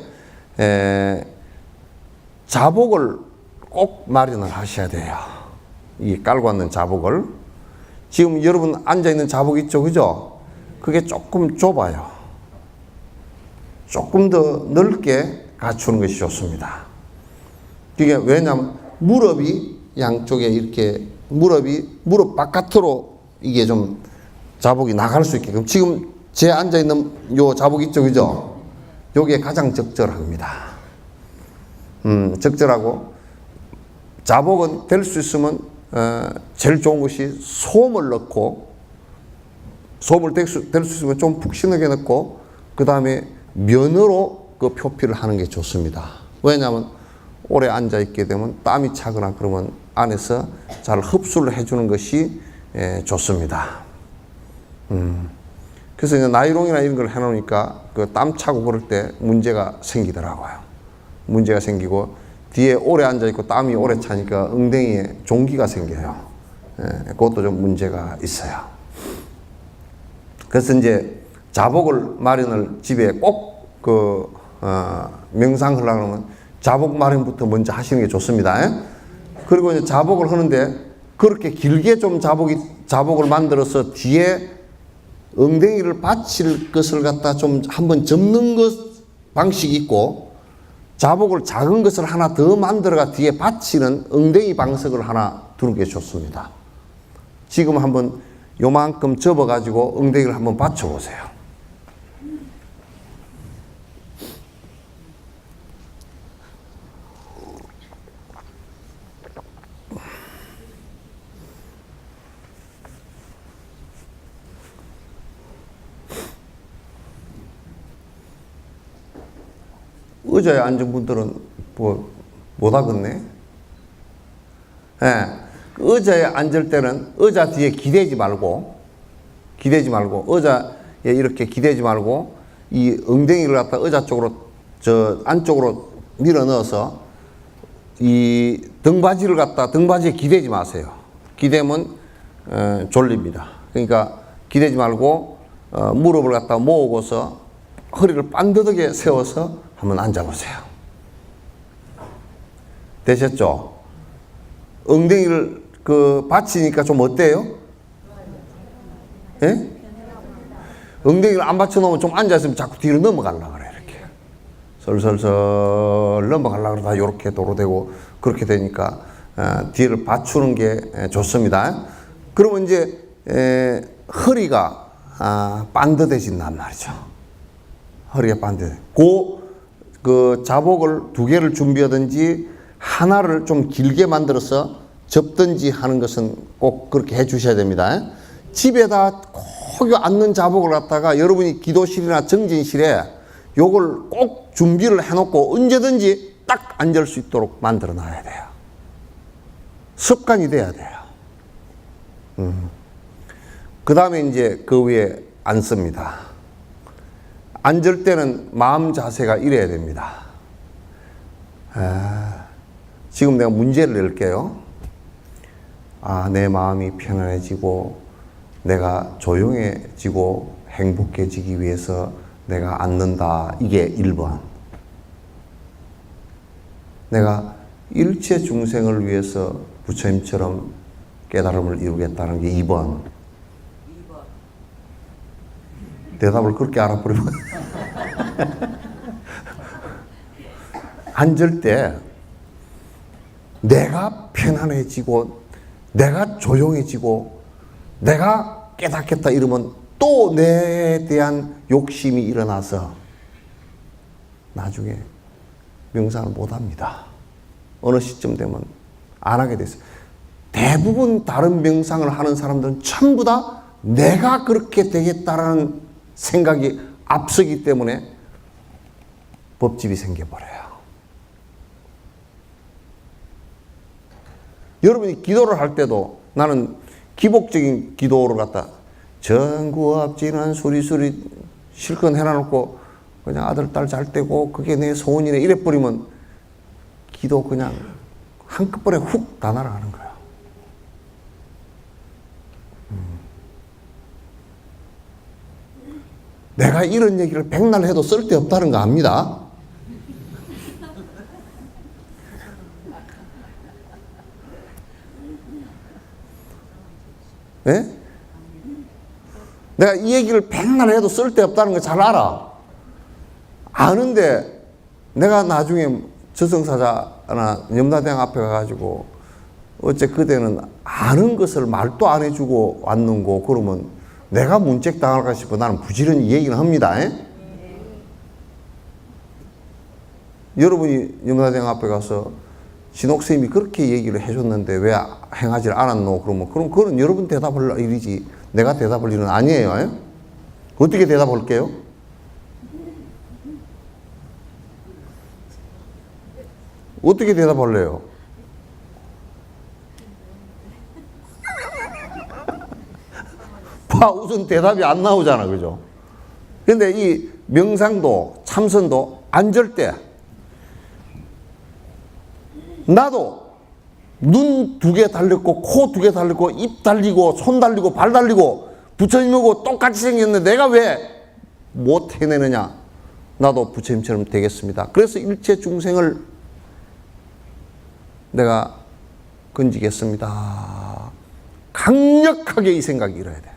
자복을 꼭 마련을 하셔야 돼요. 이 깔고 앉는 자복을. 지금 여러분 앉아있는 자복 있죠, 그죠? 그게 조금 좁아요. 조금 더 넓게 갖추는 것이 좋습니다. 그게 왜냐하면 무릎이 양쪽에 이렇게 무릎 바깥으로 이게 좀 자복이 나갈 수 있게끔 지금 제 앉아있는 요 자복 있죠, 그죠? 요게 가장 적절합니다. 적절하고 자복은 될 수 있으면 제일 좋은 것이 솜을 넣고 솜을 될 수 있으면 좀 푹신하게 넣고 그 다음에 면으로 그 표피를 하는 게 좋습니다. 왜냐하면 오래 앉아 있게 되면 땀이 차거나 그러면 안에서 잘 흡수를 해주는 것이 좋습니다. 그래서 이제 나이롱이나 이런 걸 해놓으니까 그 땀 차고 그럴 때 문제가 생기더라고요. 문제가 생기고 뒤에 오래 앉아 있고 땀이 오래 차니까 엉덩이에 종기가 생겨요. 그것도 좀 문제가 있어요. 그래서 이제 자복을 마련을 집에 꼭 명상하려고 하면 자복 마련부터 먼저 하시는 게 좋습니다. 그리고 이제 자복을 하는데 그렇게 길게 좀 자복을 만들어서 뒤에 엉덩이를 받칠 것을 갖다 좀 한번 접는 것 방식이 있고 자복을 작은 것을 하나 더 만들어가 뒤에 받치는 엉덩이 방석을 하나 두는 게 좋습니다. 지금 한번 요만큼 접어가지고 엉덩이를 한번 받쳐보세요. 의자에 앉은 분들은 못 하겠네. 의자에 앉을 때는 의자 뒤에 기대지 말고 의자에 이렇게 기대지 말고 이 엉덩이를 갖다 의자 쪽으로 저 안쪽으로 밀어 넣어서 이 등받이를 갖다 등받이에 기대지 마세요. 기대면 졸립니다. 그러니까 기대지 말고 무릎을 갖다 모으고서 허리를 반듯하게 세워서 한번 앉아보세요. 되셨죠? 엉덩이를 받치니까 좀 어때요? 예? 엉덩이를 안 받쳐놓으면 좀 앉아있으면 자꾸 뒤로 넘어가려고 그래, 이렇게. 설설설 넘어가려고 그러다 이렇게 도로되고 그렇게 되니까 뒤를 받추는 게 좋습니다. 그러면 이제 허리가 반듯해진단 말이죠. 허리가 반듯해. 그 자복을 2개를 준비하든지 하나를 좀 길게 만들어서 접든지 하는 것은 꼭 그렇게 해 주셔야 됩니다. 집에다 꼭 앉는 자복을 갖다가 여러분이 기도실이나 정진실에 요걸 꼭 준비를 해놓고 언제든지 딱 앉을 수 있도록 만들어 놔야 돼요. 습관이 돼야 돼요. 그 다음에 이제 그 위에 앉습니다. 앉을 때는 마음 자세가 이래야 됩니다. 지금 내가 문제를 낼게요. 내 마음이 편안해지고 내가 조용해지고 행복해지기 위해서 내가 앉는다. 이게 1번. 내가 일체 중생을 위해서 부처님처럼 깨달음을 이루겠다는 게 2번. 대답을 그렇게 알아버리면 앉을 때 내가 편안해지고 내가 조용해지고 내가 깨닫겠다 이러면 또 내에 대한 욕심이 일어나서 나중에 명상을 못합니다. 어느 시점 되면 안 하게 됐어요. 대부분 다른 명상을 하는 사람들은 전부 다 내가 그렇게 되겠다라는 생각이 앞서기 때문에 법집이 생겨버려요. 여러분이 기도를 할 때도 나는 기복적인 기도를 갖다 전구업지는 수리수리 실컷 해놔놓고 그냥 아들 딸 잘 되고 그게 내 소원이네 이래버리면 기도 그냥 한꺼번에 훅 다 날아가는 거야. 내가 이런 얘기를 백날 해도 쓸데없다는 거 압니다. 네? 내가 이 얘기를 백날 해도 쓸데없다는 거 잘 알아. 아는데 내가 나중에 저승사자나 염라대왕 앞에 가가지고 어째 그대는 아는 것을 말도 안 해주고 왔는고 그러면 내가 문책 당할까 싶어 나는 부지런히 얘기는 합니다. 여러분이 염라대왕 앞에 가서 신옥스님이 그렇게 얘기를 해줬는데 왜 행하지 않았노? 그러면 그럼 그건 여러분 대답할 일이지 내가 대답할 일은 아니에요. 어떻게 대답할게요? 어떻게 대답할래요? 봐, 우선 대답이 안 나오잖아, 그죠? 근데 이 명상도 참선도 앉을 때 나도 눈 2개 달렸고 코 2개 달렸고 입 달리고 손 달리고 발 달리고 부처님하고 똑같이 생겼는데 내가 왜 못 해내느냐? 나도 부처님처럼 되겠습니다. 그래서 일체 중생을 내가 건지겠습니다. 강력하게 이 생각이 일어야 돼.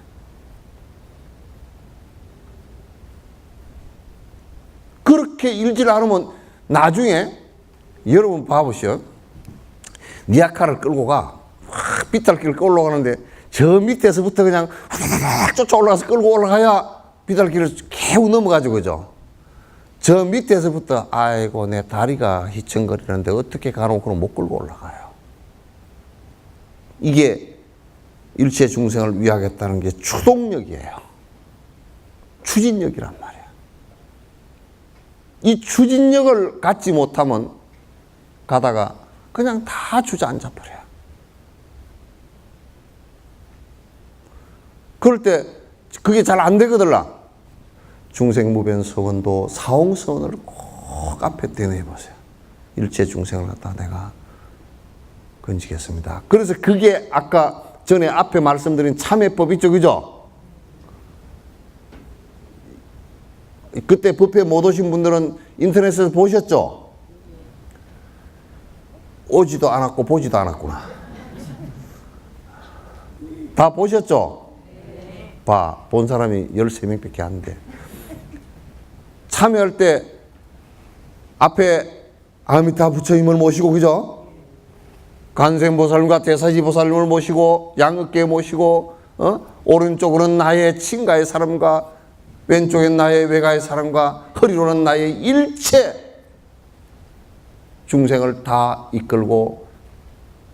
그렇게 일질 않으면 나중에 여러분 봐보시오. 니아카를 끌고 가. 비탈길을 끌고 올라가는데 저 밑에서부터 그냥 휘 쫓아 올라가서 끌고 올라가야 비탈길을 개우 넘어가지고 그죠. 저 밑에서부터 아이고 내 다리가 휘청거리는데 어떻게 가놓고 못 끌고 올라가요. 이게 일체 중생을 위하겠다는 게 추동력이에요. 추진력이란 말이에요. 이 추진력을 갖지 못하면 가다가 그냥 다 주저앉아 버려요. 그럴 때 그게 잘 안 되거든요. 중생무변서원도 사홍서원을 꼭 앞에 대내해 보세요. 일체 중생을 갖다 내가 건지겠습니다. 그래서 그게 아까 전에 앞에 말씀드린 참회법 있죠, 그죠? 그때 법회 못 오신 분들은 인터넷에서 보셨죠? 오지도 않았고 보지도 않았구나. 다 보셨죠? 봐, 본 사람이 13명밖에 안 돼. 참여할 때 앞에 아미타 부처님을 모시고, 그죠? 관세음보살님과 대사지보살님을 모시고, 양극계 모시고, 오른쪽으로는 나의 친가의 사람과 왼쪽엔 나의 외가의 사람과 허리로는 나의 일체 중생을 다 이끌고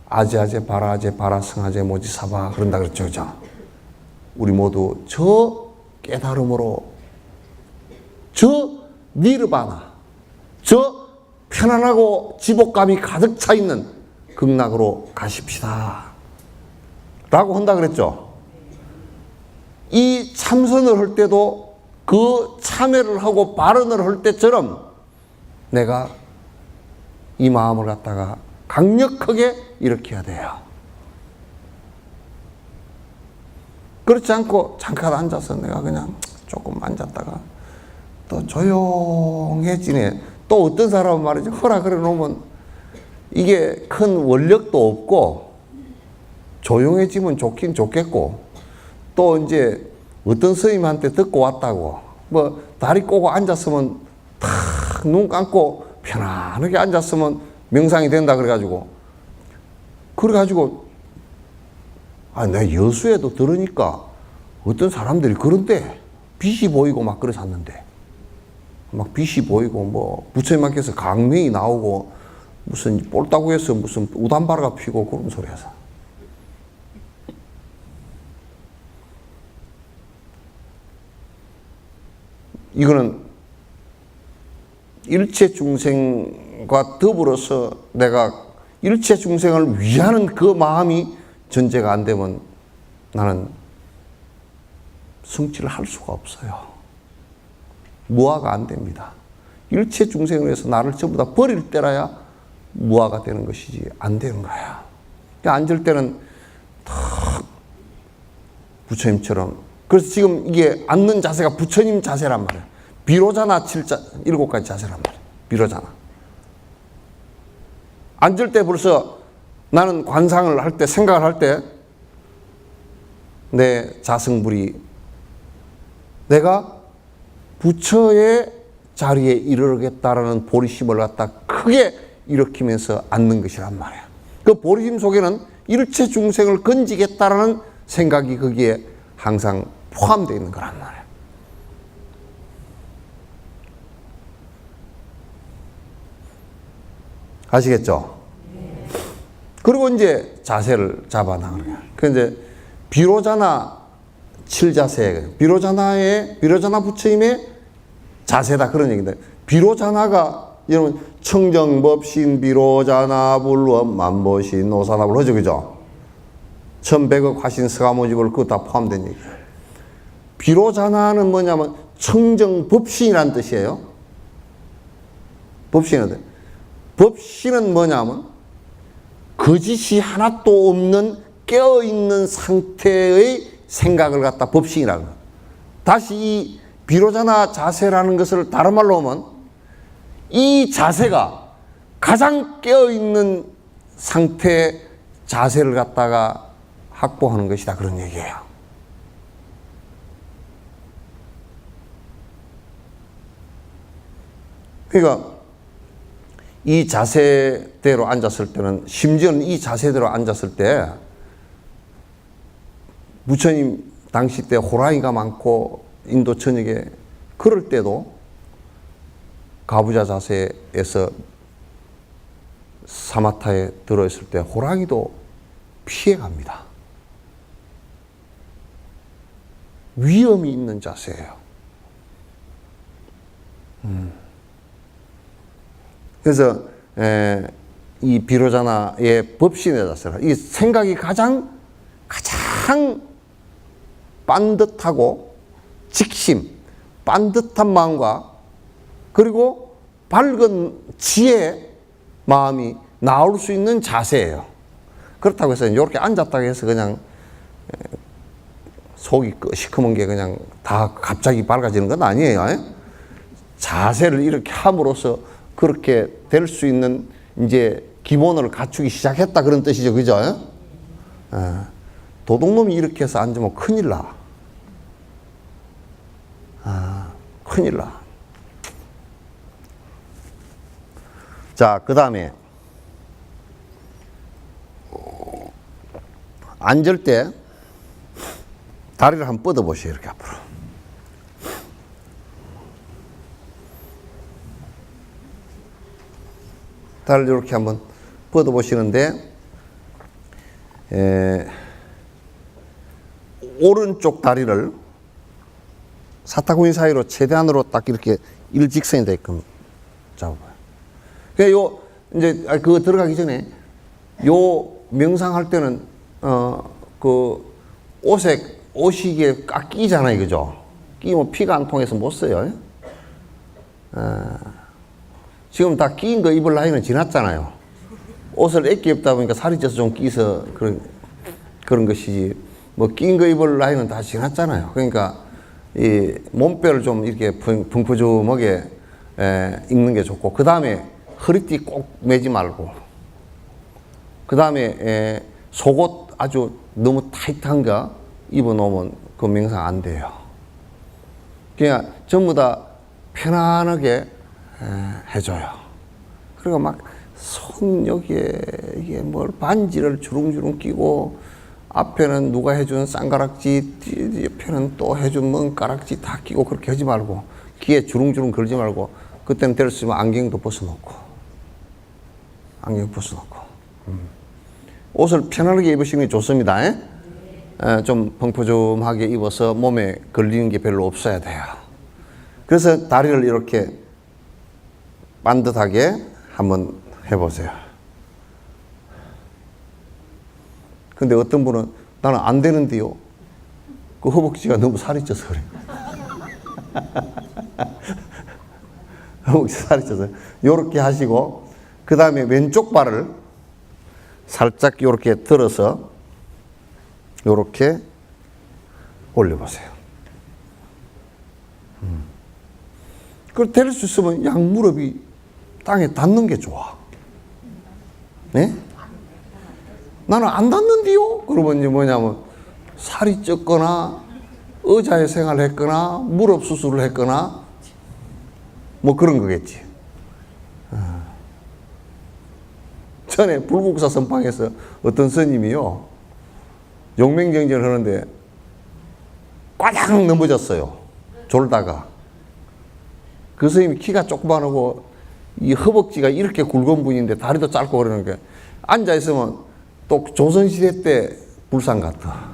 아제아제 바라아제 바라 승아제 모지사바 그런다 그랬죠, 그죠? 우리 모두 저 깨달음으로 저 니르바나 저 편안하고 지복감이 가득 차 있는 극락으로 가십시다 라고 한다 그랬죠. 이 참선을 할 때도 그 참회를 하고 발언을 할 때처럼 내가 이 마음을 갖다가 강력하게 일으켜야 돼요. 그렇지 않고 잠깐 앉아서 내가 그냥 조금 앉았다가 또 조용해지네. 또 어떤 사람은 말이죠. 허라 그래 놓으면 이게 큰 원력도 없고 조용해지면 좋긴 좋겠고 또 이제 어떤 스님한테 듣고 왔다고 뭐 다리 꼬고 앉았으면 탁 눈 감고 편안하게 앉았으면 명상이 된다 그래가지고 내가 여수에도 들으니까 어떤 사람들이 그런데 빛이 보이고 막 그러셨는데 막 빛이 보이고 뭐 부처님께서 강명이 나오고 무슨 볼따구에서 무슨 우단바라가 피고 그런 소리 해서 이거는 일체 중생과 더불어서 내가 일체 중생을 위하는 그 마음이 전제가 안 되면 나는 성취를 할 수가 없어요. 무아가 안 됩니다. 일체 중생을 위해서 나를 전부 다 버릴 때라야 무아가 되는 것이지 안 되는 거야. 앉을 때는 탁 부처님처럼. 그래서 지금 이게 앉는 자세가 부처님 자세란 말이에요. 비로자나 7가지 자세란 말이에요. 비로자나. 앉을 때 벌써 나는 관상을 할 때, 생각을 할 때 내 자성불이 내가 부처의 자리에 이르겠다라는 보리심을 갖다 크게 일으키면서 앉는 것이란 말이에요. 그 보리심 속에는 일체 중생을 건지겠다라는 생각이 거기에 항상 포함되어 있는 거란 말이에요. 아시겠죠? 그리고 이제 자세를 잡아나가는 거예요. 그 이제 비로자나 7자세, 비로자나 부처님의 자세다 그런 얘기인데 비로자나가 여러분 청정법신 비로자나 불원 만보신 오사나불 하죠, 그죠? 1100억 화신 스가모집을 그거 다 포함된 얘기예요. 비로자나는 뭐냐면 청정법신이라는 뜻이에요. 법신은 뭐냐면 거짓이 하나도 없는 깨어있는 상태의 생각을 갖다 법신이라는 거예요. 다시 이 비로자나 자세라는 것을 다른 말로 하면 이 자세가 가장 깨어있는 상태의 자세를 갖다가 확보하는 것이다 그런 얘기예요. 그러니까 이 자세대로 앉았을 때는 심지어는 이 자세대로 앉았을 때 부처님 당시 때 호랑이가 많고 인도 전역에 그럴 때도 가부좌 자세에서 사마타에 들어있을 때 호랑이도 피해갑니다. 위험이 있는 자세예요. 그래서 이 비로자나의 법신의 자세라 이 생각이 가장 반듯하고 직심, 반듯한 마음과 그리고 밝은 지혜의 마음이 나올 수 있는 자세예요. 그렇다고 해서 이렇게 앉았다고 해서 그냥 속이 시커먼 게 그냥 다 갑자기 밝아지는 건 아니에요. 자세를 이렇게 함으로써 그렇게 될 수 있는 이제 기본을 갖추기 시작했다 그런 뜻이죠, 그죠? 도둑놈이 이렇게 해서 앉으면 큰일 나. 큰일 나. 자, 그 다음에 앉을 때 다리를 한번 뻗어 보세요. 이렇게 앞으로. 다리를 이렇게 한번 뻗어 보시는데 오른쪽 다리를 사타구니 사이로 최대한으로 딱 이렇게 일직선이 되게끔 잡아봐요. 그러니까 요 이제 그거 들어가기 전에 요 명상할 때는 그 옷이 이게 깎이잖아요, 그죠? 끼면 피가 안 통해서 못 써요. 지금 다 끼인 거 입을 나이는 지났잖아요. 옷을 애끼 입다 보니까 살이 쪄서 좀 끼서 그런 것이지, 뭐 끼인 거 입을 나이는 다 지났잖아요. 그러니까 이 몸빼를 좀 이렇게 펑퍼짐하게 입는 게 좋고, 그 다음에 허리띠 꼭 매지 말고, 그 다음에 속옷 아주 너무 타이트한 거 입어 놓으면 그 명상 안 돼요. 그냥 전부 다 편안하게 해줘요. 그리고 막 손 여기에 이게 뭘 반지를 주렁주렁 끼고, 앞에는 누가 해준 쌍가락지, 옆에는 또 해준 멍가락지 다 끼고 그렇게 하지 말고, 귀에 주렁주렁 걸지 말고, 그때는 될 수 있으면 안경도 벗어놓고, 안경 벗어놓고, 옷을 편안하게 입으시는 게 좋습니다. 좀 펑퍼짐하게 입어서 몸에 걸리는 게 별로 없어야 돼요. 그래서 다리를 이렇게 반듯하게 한번 해보세요. 근데 어떤 분은 나는 안 되는데요. 그 허벅지가 너무 살이 쪄서 그래. 허벅지 살이 쪄서. 요렇게 하시고, 그 다음에 왼쪽 발을 살짝 요렇게 들어서 요렇게 올려보세요. 그걸 될 수 있으면 양 무릎이 땅에 닿는 게 좋아. 네? 나는 안 닿는데요? 그러면 이제 뭐냐면 살이 쪘거나 의자에 생활을 했거나 무릎 수술을 했거나 뭐 그런 거겠지. 전에 불국사 선방에서 어떤 스님이요, 용맹정진을 하는데 꽈당 넘어졌어요. 졸다가. 그 스님이 키가 조그만하고 이 허벅지가 이렇게 굵은 분인데 다리도 짧고 그러는 게, 앉아있으면 또 조선시대 때 불상 같아.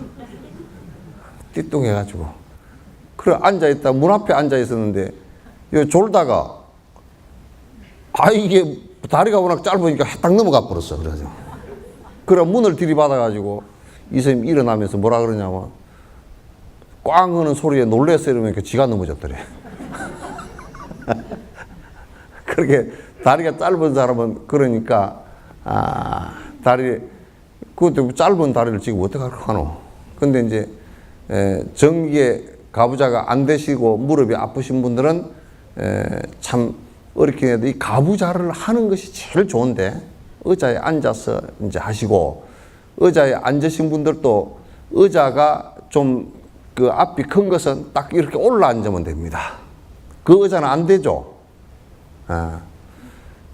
띠뚱해가지고. 그래, 앉아있다, 문 앞에 앉아있었는데, 졸다가, 이게 다리가 워낙 짧으니까 딱 넘어가 버렸어. 그래서. 그래, 문을 들이받아가지고, 이 스님 일어나면서 뭐라 그러냐면, 꽝 하는 소리에 놀랬어. 이러면 지가 넘어졌더래. 그렇게 다리가 짧은 사람은 그러니까, 그것도 짧은 다리를 지금 어떻게 하노? 근데 이제, 정기에 가부좌가 안 되시고 무릎이 아프신 분들은, 참 어렵긴 해도 이 가부좌를 하는 것이 제일 좋은데, 의자에 앉아서 이제 하시고, 의자에 앉으신 분들도 의자가 좀 그 앞이 큰 것은 딱 이렇게 올라 앉으면 됩니다. 그 의자는 안 되죠.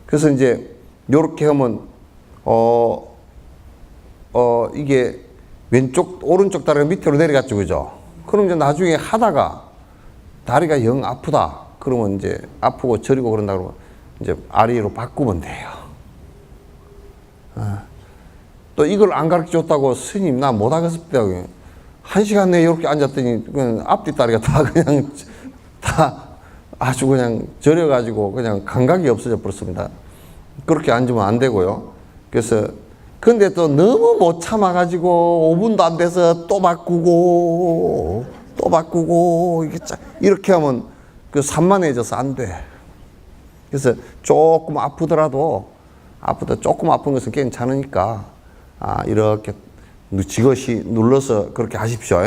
그래서 이제 요렇게 하면 이게 오른쪽 다리가 밑으로 내려갔죠, 그죠? 그럼 이제 나중에 하다가 다리가 영 아프다. 그러면 이제 아프고 저리고 그런다 그러면 이제 아래로 바꾸면 돼요. 또 이걸 안 가르쳐 줬다고 스님 나 못 하겠습니다. 1시간 내에 이렇게 앉았더니 그냥 앞뒤 다리가 다 그냥 다 아주 그냥 저려가지고 그냥 감각이 없어져 버렸습니다. 그렇게 앉으면 안 되고요. 그래서 근데 또 너무 못 참아가지고 5분도 안 돼서 또 바꾸고 이렇게 하면 그 산만해져서 안 돼. 그래서 조금 아프더라도 조금 아픈 것은 괜찮으니까 이렇게 지그시 눌러서 그렇게 하십시오.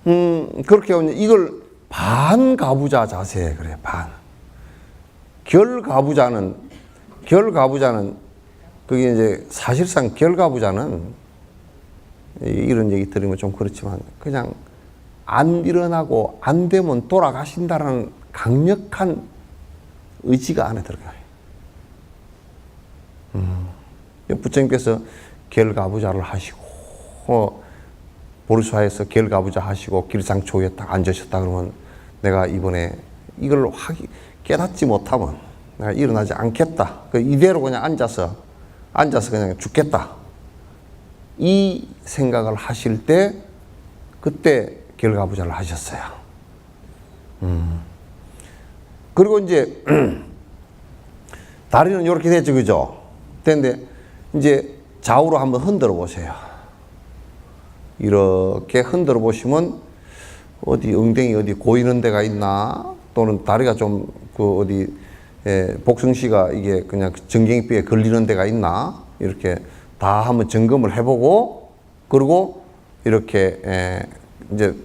그렇게 하면 이걸 반가부좌 자세 그래. 결가부좌는 그게 이제 사실상 결가부좌는 이런 얘기 들으면 좀 그렇지만 그냥 안 일어나고 안 되면 돌아가신다라는 강력한 의지가 안에 들어가요. 부처님께서 결가부좌를 하시고 보리수화에서 결가부좌 하시고 길상초에 딱 앉으셨다 그러면 내가 이번에 이걸 깨닫지 못하면 내가 일어나지 않겠다. 이대로 그냥 앉아서 그냥 죽겠다. 이 생각을 하실 때 그때 결가부좌를 하셨어요. 그리고 이제 다리는 이렇게 됐죠, 그죠? 근데 이제 좌우로 한번 흔들어 보세요. 이렇게 흔들어 보시면 어디 엉덩이 어디 고이는 데가 있나? 또는 다리가 좀 그 어디 복숭씨가 이게 그냥 정경이뼈에 걸리는 데가 있나? 이렇게 다 한번 점검을 해보고 그리고 이렇게 이제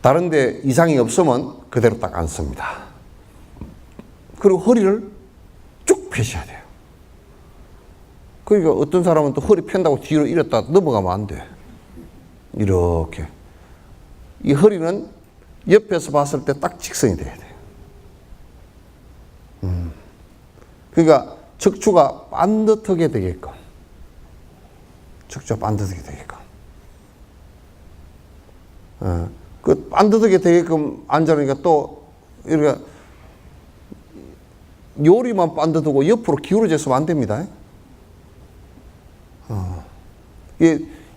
다른 데 이상이 없으면 그대로 딱 앉습니다. 그리고 허리를 쭉 펴셔야 돼요. 그러니까 어떤 사람은 또 허리 편다고 뒤로 이랬다 넘어가면 안 돼. 이렇게. 이 허리는 옆에서 봤을 때 딱 직선이 돼야 돼요. 그러니까 척추가 반듯하게 되게끔. 척추가 반듯하게 되게끔. 그 반듯하게 되게끔 앉으니까 또 이렇게 요리만 반듯하고 옆으로 기울어져 있으면 안 됩니다.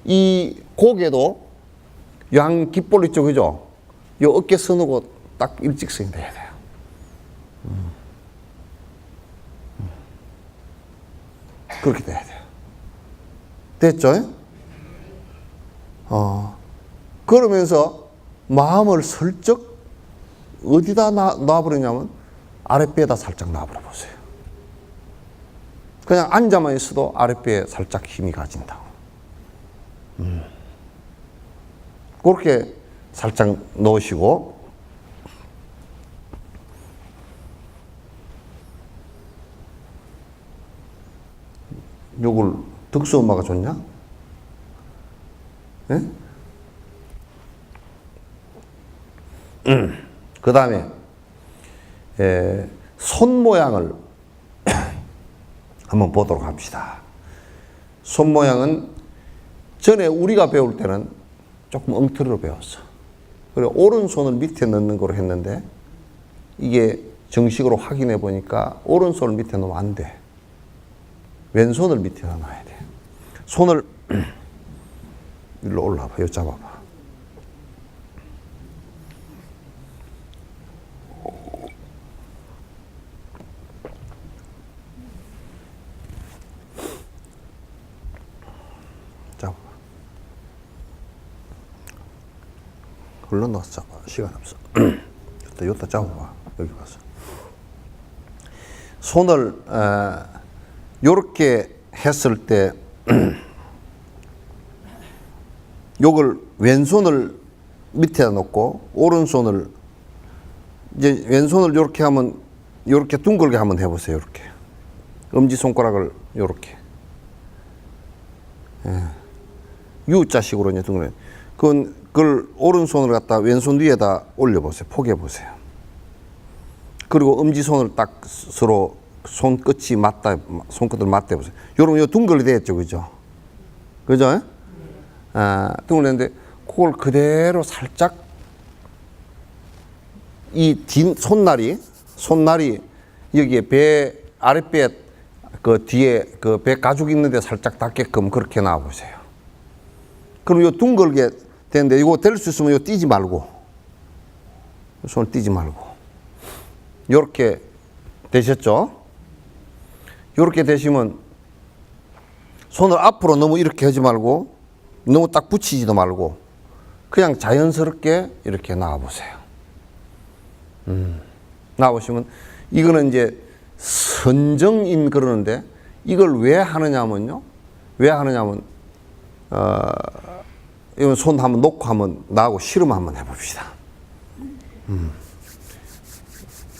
이 고개도 양 귓볼이 쪽이죠. 이 어깨 선하고 딱 일직선이 돼야 돼요. 그렇게 돼야 돼요. 됐죠? 그러면서 마음을 슬쩍 어디다 놔버리냐면 아랫배에다 살짝 놔버려 보세요. 그냥 앉아만 있어도 아랫배에 살짝 힘이 가진다고. 그렇게 살짝 넣으시고 요걸 득수 엄마가 줬냐? 예? 그 다음에 손 모양을 한번 보도록 합시다. 손 모양은 전에 우리가 배울 때는 조금 엉터리로 배웠어. 그리고 오른손을 밑에 넣는 거로 했는데 이게 정식으로 확인해 보니까 오른손을 밑에 놓으면 안 돼. 왼손을 밑에 놔야 돼. 손을 일로 올라봐. 여기 잡아봐. 잡아봐. 흘러넣어서 잡아. 시간 없어. 여기다 잡아봐. 여기 가서. 손을 요렇게 했을 때 요걸 왼손을 밑에 놓고 오른손을 이제 왼손을 요렇게 하면 요렇게 둥글게 한번 해보세요. 요렇게 엄지손가락을 요렇게 U자식으로 이제 둥글게 그걸 오른손을 갖다 왼손 위에다 올려보세요. 포개보세요. 그리고 엄지손을 딱 서로 손끝이 맞다, 손끝을 맞대 보세요. 여러분, 요 둥글이 되었죠, 그죠? 그죠? 둥글했는데, 그걸 그대로 살짝, 이 손날이, 여기에 배, 아랫배, 그 뒤에, 그 배 가죽 있는데 살짝 닿게끔 그렇게 놔보세요. 그럼 요 둥글게 되는데, 이거 될 수 있으면 요 띄지 말고, 손을 띄지 말고, 요렇게 되셨죠? 요렇게 되시면 손을 앞으로 너무 이렇게 하지 말고 너무 딱 붙이지도 말고 그냥 자연스럽게 이렇게 나와보세요. 나와보시면 이거는 이제 선정인 그러는데 이걸 왜 하느냐면요. 왜 하느냐면 이건 손 한번 놓고 한번 나하고 실험 한번 해봅시다.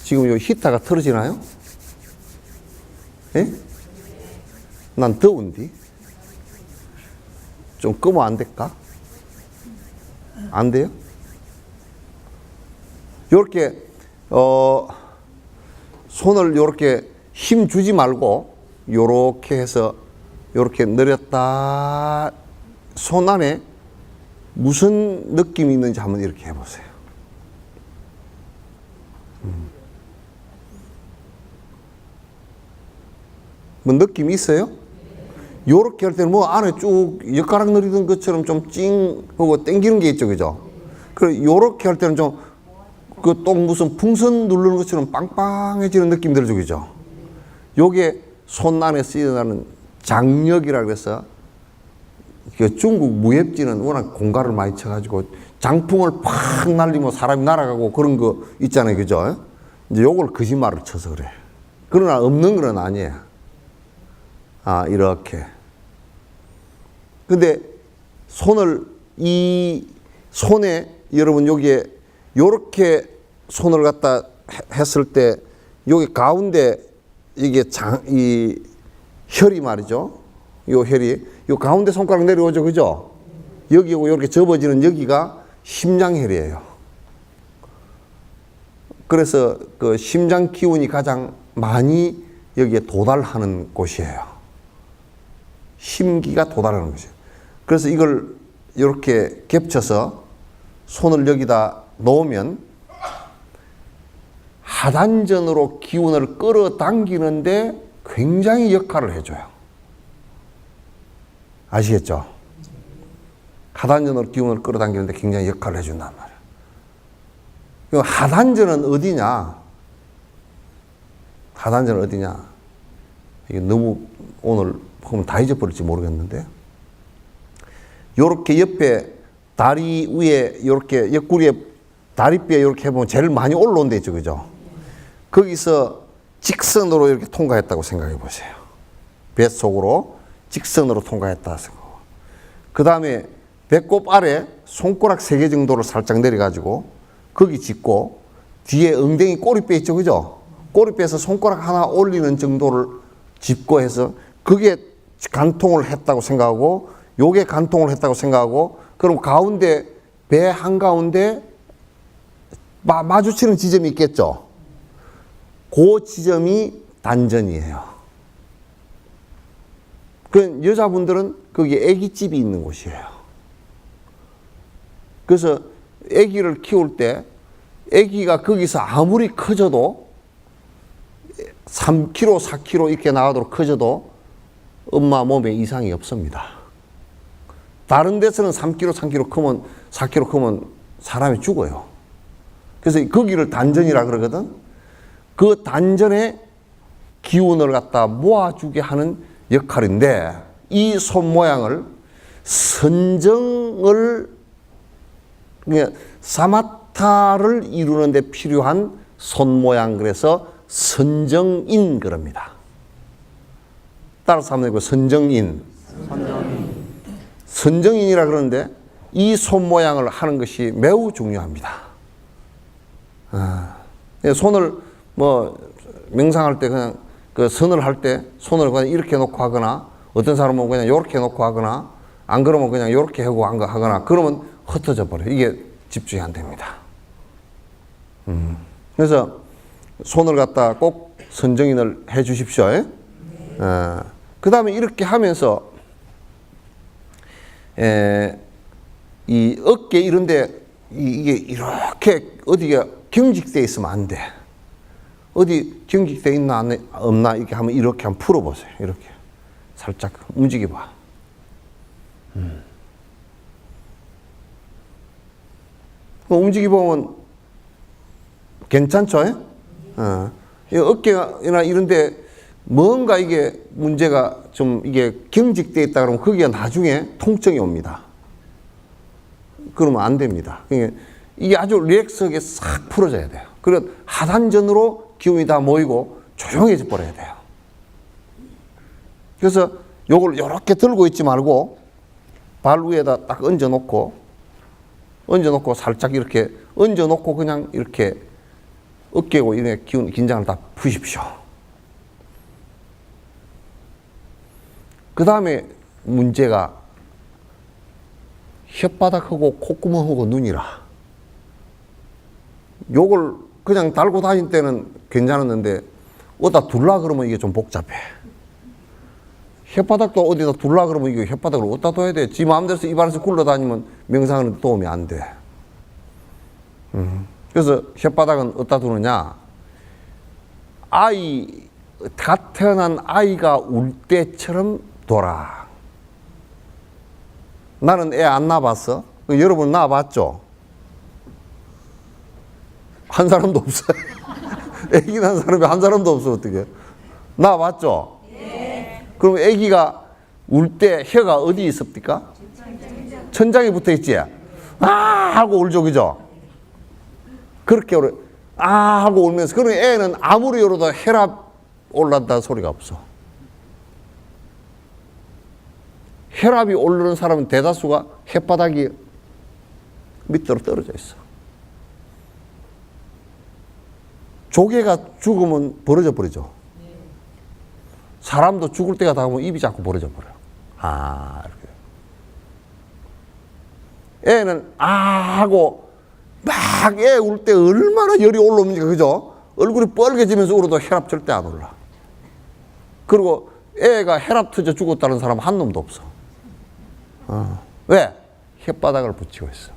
지금 요 히터가 틀어지나요? 예? 난 더운디. 좀 끄면 안 될까? 안 돼요? 요렇게, 손을 요렇게 힘 주지 말고, 요렇게 해서, 요렇게 내렸다, 손 안에 무슨 느낌이 있는지 한번 이렇게 해보세요. 뭐 느낌이 있어요? 요렇게 할 때는 뭐 안에 쭉 엿가락 내리던 것처럼 좀 찡 하고 당기는 게 있죠, 그죠? 그리고 요렇게 할 때는 좀 그 또 무슨 풍선 누르는 것처럼 빵빵해지는 느낌 들죠, 그죠? 요게 손 안에 쓰여나는 장력이라고 해서 그 중국 무협지는 워낙 공갈을 많이 쳐가지고 장풍을 팍 날리면 사람이 날아가고 그런 거 있잖아요. 그죠? 이제 요걸 거짓말을 쳐서 그래. 그러나 없는 건 아니에요. 이렇게. 근데 이 손에 여러분 여기에 요렇게 손을 갖다 했을 때 여기 가운데 이게 이 혈이 말이죠. 요 혈이 요 가운데 손가락 내려오죠. 그죠? 여기고 이렇게 접어지는 여기가 심장혈이에요. 그래서 그 심장 기운이 가장 많이 여기에 도달하는 곳이에요. 심기가 도달하는 곳이에요. 그래서 이걸 이렇게 겹쳐서 손을 여기다 놓으면 하단전으로 기운을 끌어당기는데 굉장히 역할을 해줘요. 아시겠죠? 하단전으로 기운을 끌어당기는데 굉장히 역할을 해준단 말이에요. 하단전은 어디냐? 하단전은 어디냐? 이게 너무 오늘 보면 다 잊어버릴지 모르겠는데, 요렇게 옆에 다리 위에 요렇게 옆구리에 다리뼈에 이렇게 해보면 제일 많이 올라온 데 있죠. 그죠? 거기서 직선으로 이렇게 통과했다고 생각해 보세요. 뱃속으로 직선으로 통과했다 생각하고. 그 다음에 배꼽 아래 손가락 3개 정도를 살짝 내려가지고 거기 짚고 뒤에 엉덩이 꼬리뼈 있죠. 그죠? 꼬리뼈에서 손가락 하나 올리는 정도를 짚고 해서 그게 관통을 했다고 생각하고 요게 관통을 했다고 생각하고 그럼 가운데 배 한가운데 마주치는 지점이 있겠죠. 그 지점이 단전이에요. 그 여자분들은 거기에 아기집이 있는 곳이에요. 그래서 아기를 키울 때 아기가 거기서 아무리 커져도 3kg, 4kg 이렇게 나가도록 커져도 엄마 몸에 이상이 없습니다. 다른 데서는 3kg, 3kg 크면 4kg 크면 사람이 죽어요. 그래서 거기를 단전이라 그러거든. 그 단전에 기운을 갖다 모아주게 하는 역할인데 이 손 모양을 선정을 사마타를 이루는 데 필요한 손 모양 그래서 선정인 그럽니다. 따라서 한번 해보고 선정인. 선정인이라 그러는데 이 손 모양을 하는 것이 매우 중요합니다. 손을 명상할 때 그냥 그 선을 할 때 손을 그냥 이렇게 놓고 하거나 어떤 사람은 그냥 이렇게 놓고 하거나 안 그러면 그냥 이렇게 하고 하거나 그러면 흩어져 버려요. 이게 집중이 안 됩니다. 그래서 손을 갖다 꼭 선정인을 해 주십시오. 그 다음에 이렇게 하면서 이 어깨 이런데 이게 이렇게 어디가 경직되어 있으면 안 돼. 어디 경직되어 있나 없나 이렇게 하면 이렇게 한번 풀어보세요. 이렇게 살짝 움직여봐. 움직여보면 괜찮죠? 어깨나 이런데 뭔가 이게 문제가 좀 이게 경직되어 있다 그러면 거기가 나중에 통증이 옵니다. 그러면 안 됩니다. 이게 아주 릴렉스하게 싹 풀어져야 돼요. 그리고 하단전으로 기운이 다 모이고 조용해져 버려야 돼요. 그래서 요걸 이렇게 들고 있지 말고 발 위에다 딱 얹어놓고 살짝 이렇게 얹어놓고 그냥 이렇게 어깨고 이렇게 기운, 긴장을 다 푸십시오. 그 다음에 문제가 혓바닥하고 콧구멍하고 눈이라. 요걸 그냥 달고 다닐 때는 괜찮았는데 어디다 둘라 그러면 이게 좀 복잡해. 혓바닥도 어디다 둘라 그러면 이게 혓바닥을 어디다 둬야 돼. 지 마음대로 입안에서 굴러다니면 명상하는 도움이 안 돼. 그래서 혓바닥은 어디다 두느냐. 갓 태어난 아이가 울 때처럼 둬라. 나는 애 안 낳아봤어? 여러분 낳아봤죠? 한 사람도 없어요. 애기 낳은 사람이 한 사람도 없어. 어떻게 낳아봤죠? 네. 그럼 애기가 울 때 혀가 어디 있습니까? 천장에 붙어 있지? 하고 울죠, 그죠? 그렇게 하고 울면서, 그러니 애는 아무리 울어도 혈압 올란다는 소리가 없어. 혈압이 오르는 사람은 대다수가 혓바닥이 밑으로 떨어져 있어. 조개가 죽으면 벌어져 버리죠. 사람도 죽을 때가 다가오면 입이 자꾸 벌어져 버려요. 이렇게. 애는 하고 막 애 울 때 얼마나 열이 올라옵니까, 그죠? 얼굴이 빨개지면서 울어도 혈압 절대 안 올라. 그리고 애가 혈압 터져 죽었다는 사람 한 놈도 없어. 왜? 혓바닥을 붙이고 있어.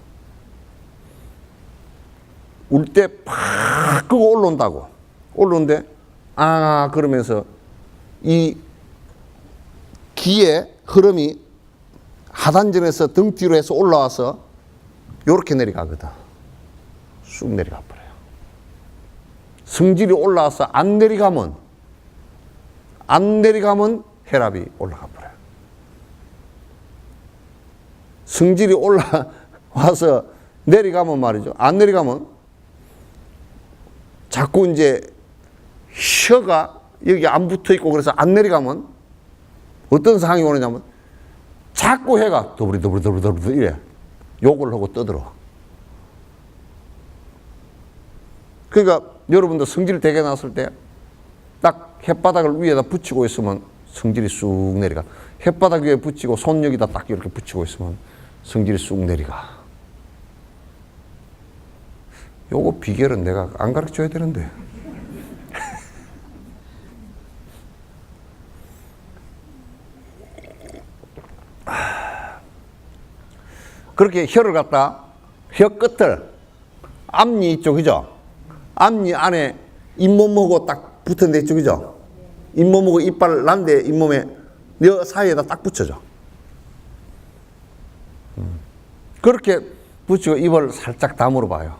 울 때 팍 끄고 올라온다고. 올라오는데 그러면서 이 기의 흐름이 하단전에서 등 뒤로 해서 올라와서 요렇게 내려가거든. 쑥 내려가 버려요. 성질이 올라와서 안 내려가면 혈압이 올라가 버려요. 성질이 올라와서 내려가면 말이죠. 안 내려가면 자꾸 이제 혀가 여기 안 붙어 있고 그래서 안 내려가면 어떤 상황이 오느냐면 자꾸 해가 더부리 이래 욕을 하고 떠들어. 그러니까 여러분도 성질 되게 났을 때 딱 혓바닥을 위에다 붙이고 있으면 성질이 쑥 내려가. 혓바닥 위에 붙이고 손 여기다 딱 이렇게 붙이고 있으면 성질이 쑥 내려가. 요거 비결은 내가 안 가르쳐줘야 되는데. 그렇게 혀를 갖다 혀 끝을 앞니 있죠, 그죠? 앞니 안에 잇몸하고 딱 붙은 데 있죠, 그죠? 잇몸하고 이빨 난데 잇몸에 여 사이에다 딱 붙여줘. 그렇게 붙이고 입을 살짝 다물어 봐요.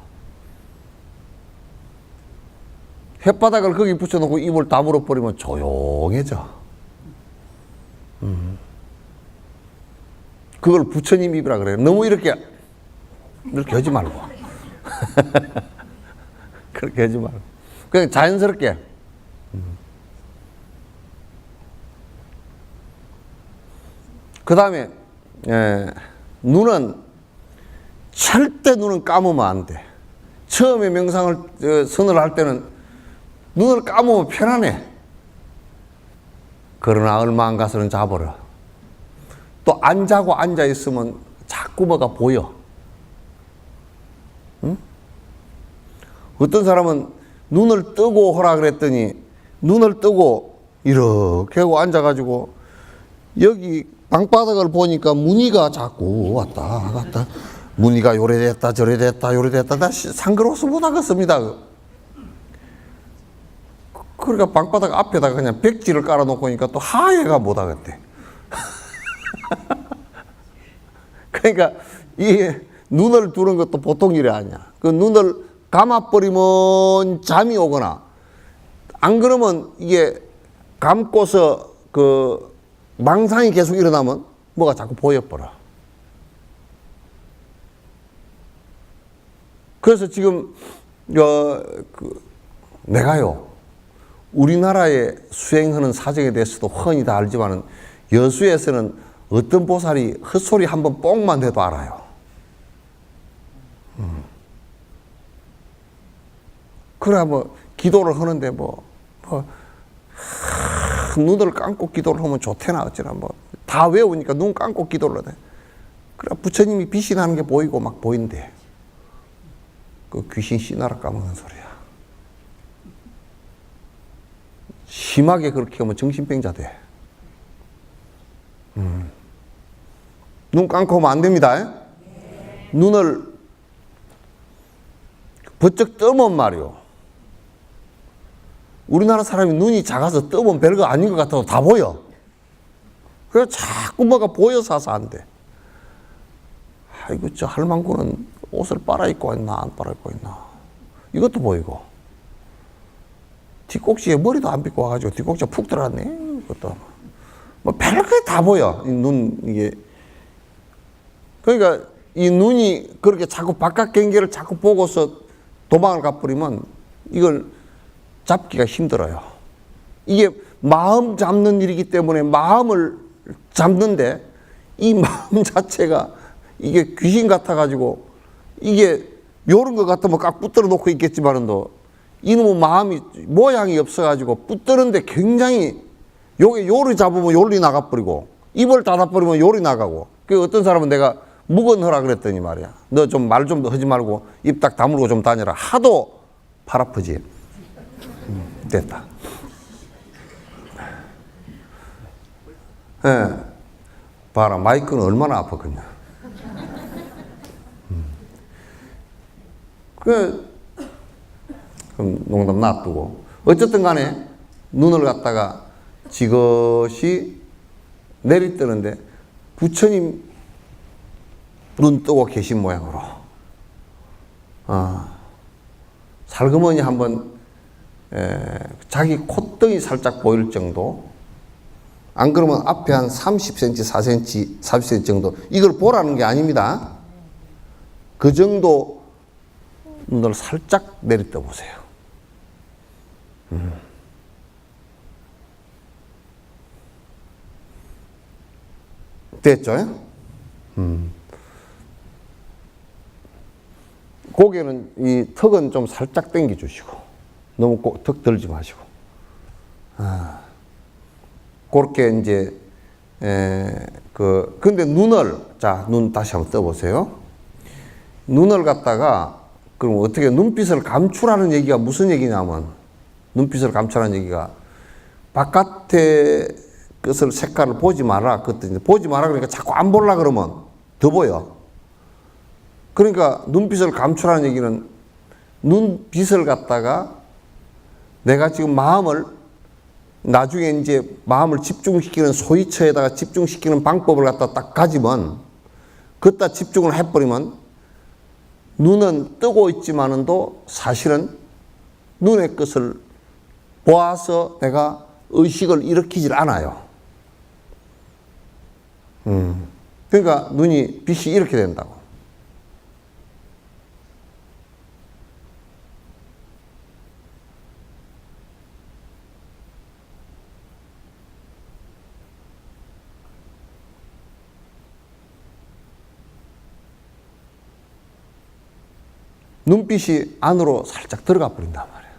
혓바닥을 거기 붙여놓고 입을 다물어 버리면 조용해져. 그걸 부처님 입이라 그래요. 너무 이렇게 하지 말고. 그렇게 하지 말고. 그냥 자연스럽게. 그 다음에, 눈은, 절대 눈은 감으면 안 돼. 처음에 명상을, 선을 할 때는 눈을 감으면 편안해. 그러나 얼마 안 가서는 자버려. 또 안 자고 앉아 있으면 자꾸 뭐가 보여. 응? 어떤 사람은 눈을 뜨고 하라 그랬더니 눈을 뜨고 이렇게 하고 앉아가지고 여기 방바닥을 보니까 무늬가 자꾸 왔다 갔다. 무늬가 요래됐다 저래됐다 나 상그러워서 못하겠습니다. 그러니까 방바닥 앞에다가 그냥 백지를 깔아놓고 니까 또 하얘가 못하겠대. 그러니까 이 눈을 두는 것도 보통 일이 아니야. 그 눈을 감아버리면 잠이 오거나 안 그러면 이게 감고서 그 망상이 계속 일어나면 뭐가 자꾸 보여버려. 그래서 지금 내가요 우리나라에 수행하는 사정에 대해서도 훤히 다 알지만은 여수에서는 어떤 보살이 헛소리 한번 뽕만 해도 알아요. 그래 뭐 기도를 하는데 눈을 감고 기도를 하면 좋대나 어쩌나 다 외우니까 눈 감고 기도를 하네. 그래 부처님이 빛이 나는 게 보이고 막 보인대. 그 귀신 씨나라 까먹는 소리야. 심하게 그렇게 하면 정신병자 돼. 눈 감고 하면 안 됩니다. 눈을 번쩍 뜨면 말이요. 우리나라 사람이 눈이 작아서 뜨면 별거 아닌 것 같아도 다 보여. 그래서 자꾸 뭐가 보여서 와서 안 돼. 아이고, 저 할망구는 옷을 빨아입고 있나, 안 빨아입고 있나. 이것도 보이고. 뒷꼭지에 머리도 안 빗고 와가지고 뒷꼭지가 푹 들어갔네. 이것도. 뭐 별거 다 보여. 이게. 그러니까 이 눈이 그렇게 자꾸 바깥 경계를 자꾸 보고서 도망을 가버리면 이걸 잡기가 힘들어요. 이게 마음 잡는 일이기 때문에 마음을 잡는데 이 마음 자체가 이게 귀신 같아가지고 이게 요런 것 같으면 꽉 붙들어 놓고 있겠지만은도 이놈의 마음이 모양이 없어가지고 붙드는데 굉장히 요게 요리 잡으면 요리 나가버리고 입을 닫아버리면 요리 나가고 그 어떤 사람은 내가 묵은허라 그랬더니 말이야 너 좀 말 좀 하지 말고 입 딱 다물고 좀 다녀라 하도 팔 아프지. 됐다. 예. 봐라 마이크는 얼마나 아팠겠냐. 그럼 농담 놔두고 어쨌든 간에 눈을 갖다가 지그시 내리뜨는데 부처님 눈 뜨고 계신 모양으로 살그머니 한번 자기 콧등이 살짝 보일 정도 안 그러면 앞에 한 30cm, 4cm, 40cm 정도 이걸 보라는 게 아닙니다. 그 정도 눈을 살짝 내리떠 보세요. 됐죠? 고개는 이 턱은 좀 살짝 당겨 주시고 너무 턱 들지 마시고 그렇게 이제 근데 눈을 자 눈 다시 한번 떠보세요. 눈을 갖다가 그럼 어떻게 눈빛을 감추라는 얘기가 무슨 얘기냐면 눈빛을 감추라는 얘기가 바깥의 것을 색깔을 보지 마라 그랬더니 보지 마라 그러니까 자꾸 안 보려 그러면 더 보여. 그러니까 눈빛을 감추라는 얘기는 눈빛을 갖다가 내가 지금 마음을 나중에 이제 마음을 집중시키는 소위처에다가 집중시키는 방법을 갖다 딱 가지면 그따 집중을 해버리면 눈은 뜨고 있지만은도 사실은 눈의 것을 보아서 내가 의식을 일으키질 않아요. 그러니까 눈이 빛이 이렇게 된다고. 눈빛이 안으로 살짝 들어가 버린단 말이에요.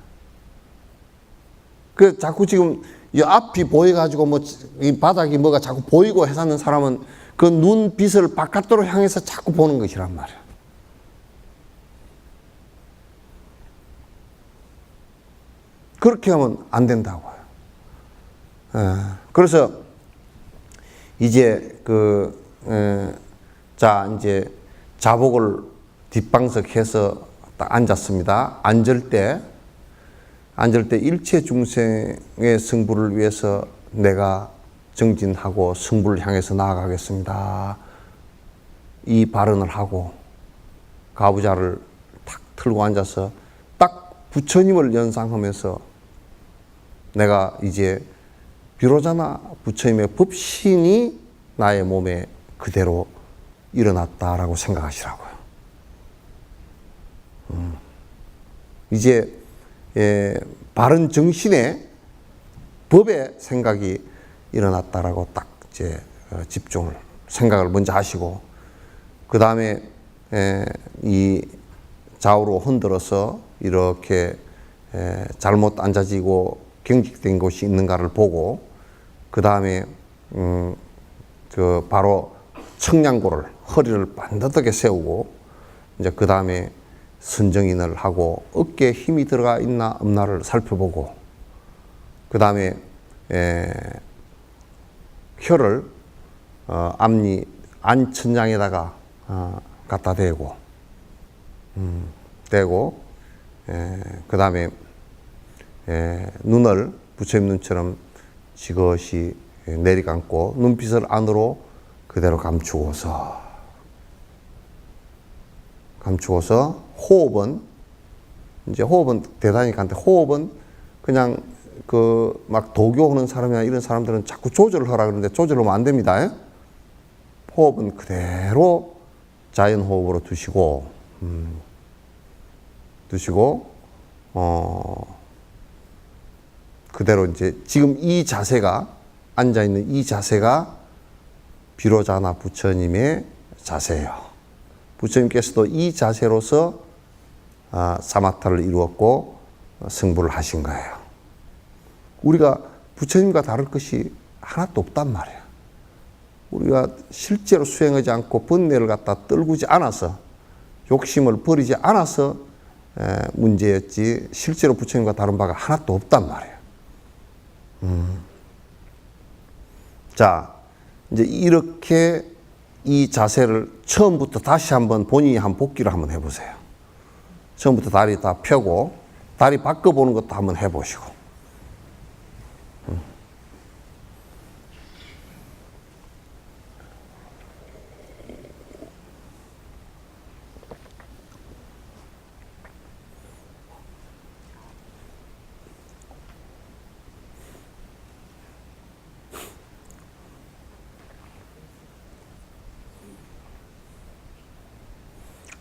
그 자꾸 지금 이 앞이 보여가지고 뭐 이 바닥이 뭐가 자꾸 보이고 해사는 사람은 그 눈빛을 바깥으로 향해서 자꾸 보는 것이란 말이에요. 그렇게 하면 안 된다고요. 그래서 이제 자 이제 자복을 뒷방석해서 딱 앉았습니다. 앉을 때 일체 중생의 승부를 위해서 내가 정진하고 승부를 향해서 나아가겠습니다. 이 발언을 하고 가부좌를 탁 틀고 앉아서 딱 부처님을 연상하면서 내가 이제 비로자나 부처님의 법신이 나의 몸에 그대로 일어났다라고 생각하시라고요. 이제 바른 정신의 법의 생각이 일어났다라고 딱 이제 생각을 먼저 하시고 그 다음에 이 좌우로 흔들어서 이렇게 잘못 앉아지고 경직된 곳이 있는가를 보고 그 다음에 바로 청량고를 허리를 반듯하게 세우고 이제 그 다음에 선정인을 하고 어깨에 힘이 들어가 있나 없나를 살펴보고 그 다음에 혀를 앞니 안천장에다가 갖다 대고 그 다음에 눈을 부처님 눈처럼 지그시 내리감고 눈빛을 안으로 그대로 감추어서 호흡은 대단히 간데 호흡은 그냥 막 도교하는 사람이나 이런 사람들은 자꾸 조절을 하라 그러는데 조절하면 안 됩니다. 호흡은 그대로 자연 호흡으로 두시고, 그대로 이제 지금 이 자세가, 앉아있는 이 자세가 비로자나 부처님의 자세예요. 부처님께서도 이 자세로서 사마타를 이루었고 승부를 하신 거예요. 우리가 부처님과 다를 것이 하나도 없단 말이에요. 우리가 실제로 수행하지 않고 번뇌를 갖다 떨구지 않아서, 욕심을 버리지 않아서 문제였지, 실제로 부처님과 다른 바가 하나도 없단 말이에요. 자, 이제 이렇게 이 자세를 처음부터 다시 한번 본인이 한번 복기를 한번 해보세요. 처음부터 다리 다 펴고, 다리 바꿔보는 것도 한번 해보시고.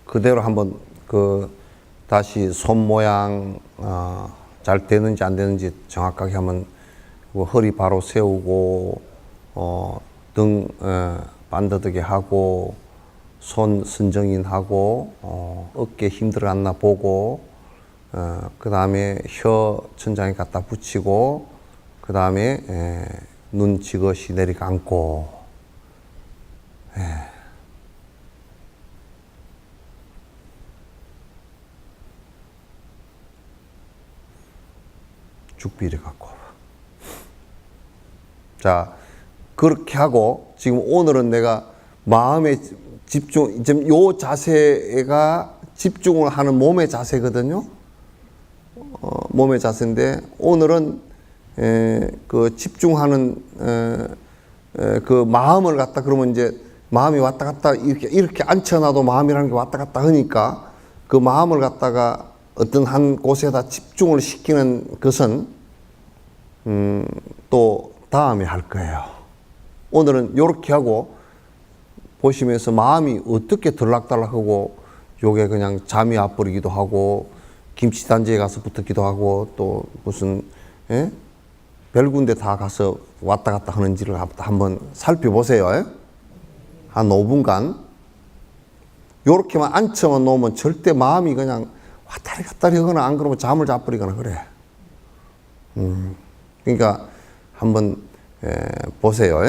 그대로 한번 다시 손 모양 잘 되는지 안 되는지 정확하게 한번 허리 바로 세우고 등 반듯하게 하고 손 선정인 하고 어깨 힘들어갔나 보고 그 다음에 혀 천장에 갖다 붙이고 그 다음에 눈 지그시 내리감고 죽비를 갖고. 자, 그렇게 하고, 지금 오늘은 내가 마음에 집중, 지금 요 자세가 집중을 하는 몸의 자세거든요. 몸의 자세인데, 오늘은 그 집중하는 그 마음을 갖다, 그러면 이제 마음이 왔다 갔다 이렇게 앉혀놔도 마음이라는 게 왔다 갔다 하니까 그 마음을 갖다가 어떤 한 곳에다 집중을 시키는 것은 또 다음에 할 거예요. 오늘은 이렇게 하고 보시면서 마음이 어떻게 들락달락하고 요게 그냥 잠이 와버리기도 하고 김치단지에 가서 붙었기도 하고 또 무슨 별 군데 다 가서 왔다 갔다 하는지를 한번 살펴보세요. 한 5분간 요렇게만 앉혀만 놓으면 절대 마음이 그냥 왔다리 갔다리 하거나 안 그러면 잠을 자버리거나 그래. 그러니까 한번 보세요.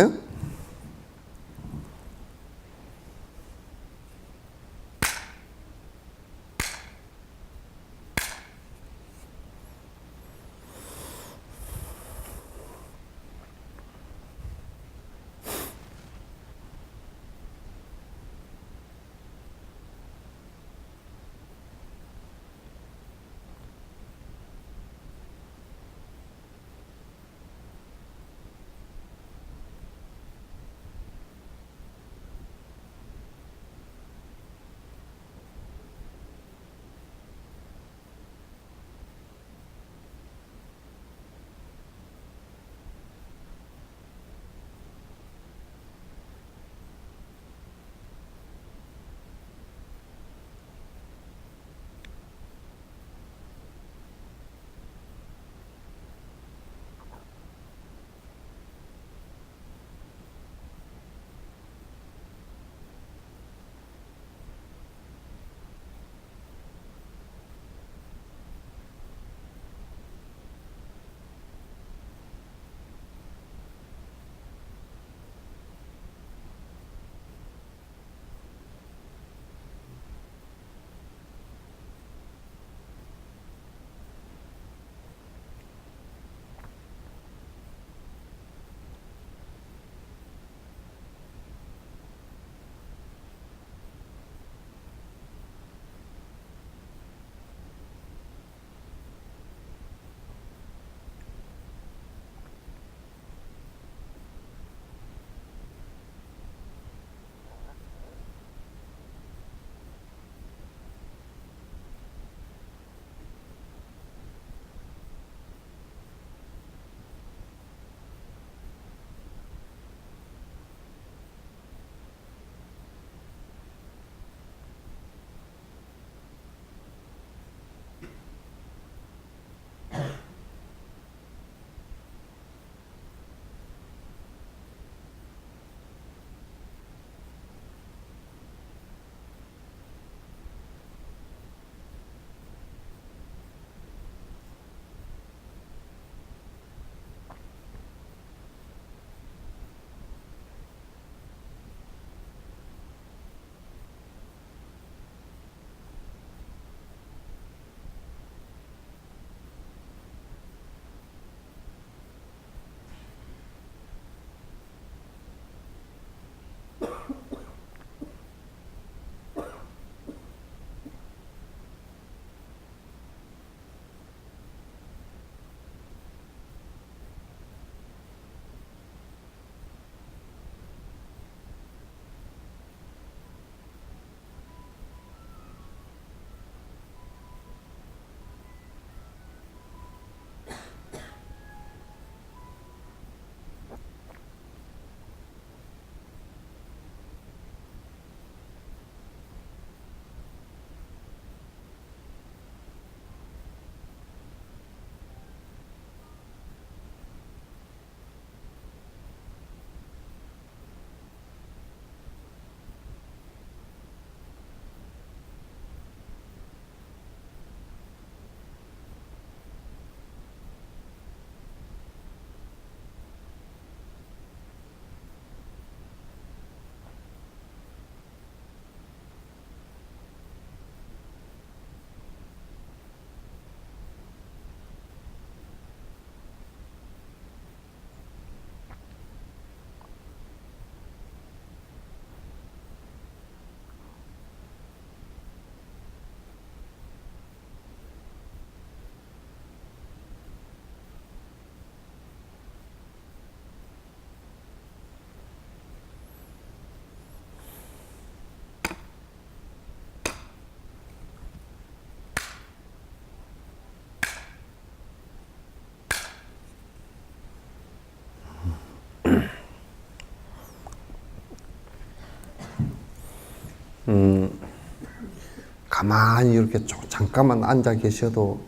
가만히 이렇게 잠깐만 앉아 계셔도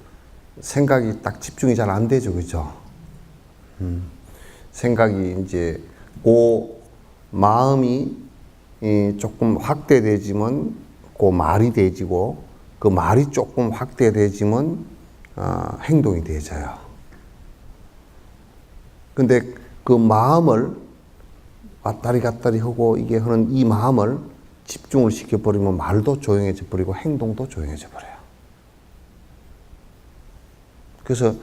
생각이 딱 집중이 잘 안 되죠, 그죠? 생각이 이제 그 마음이 조금 확대되지만 그 말이 되지고 그 말이 조금 확대되지만 행동이 되져요. 근데 그 마음을 왔다리 갔다리 하고 이게 하는 이 마음을 집중을 시켜버리면 말도 조용해져 버리고 행동도 조용해져 버려요. 그래서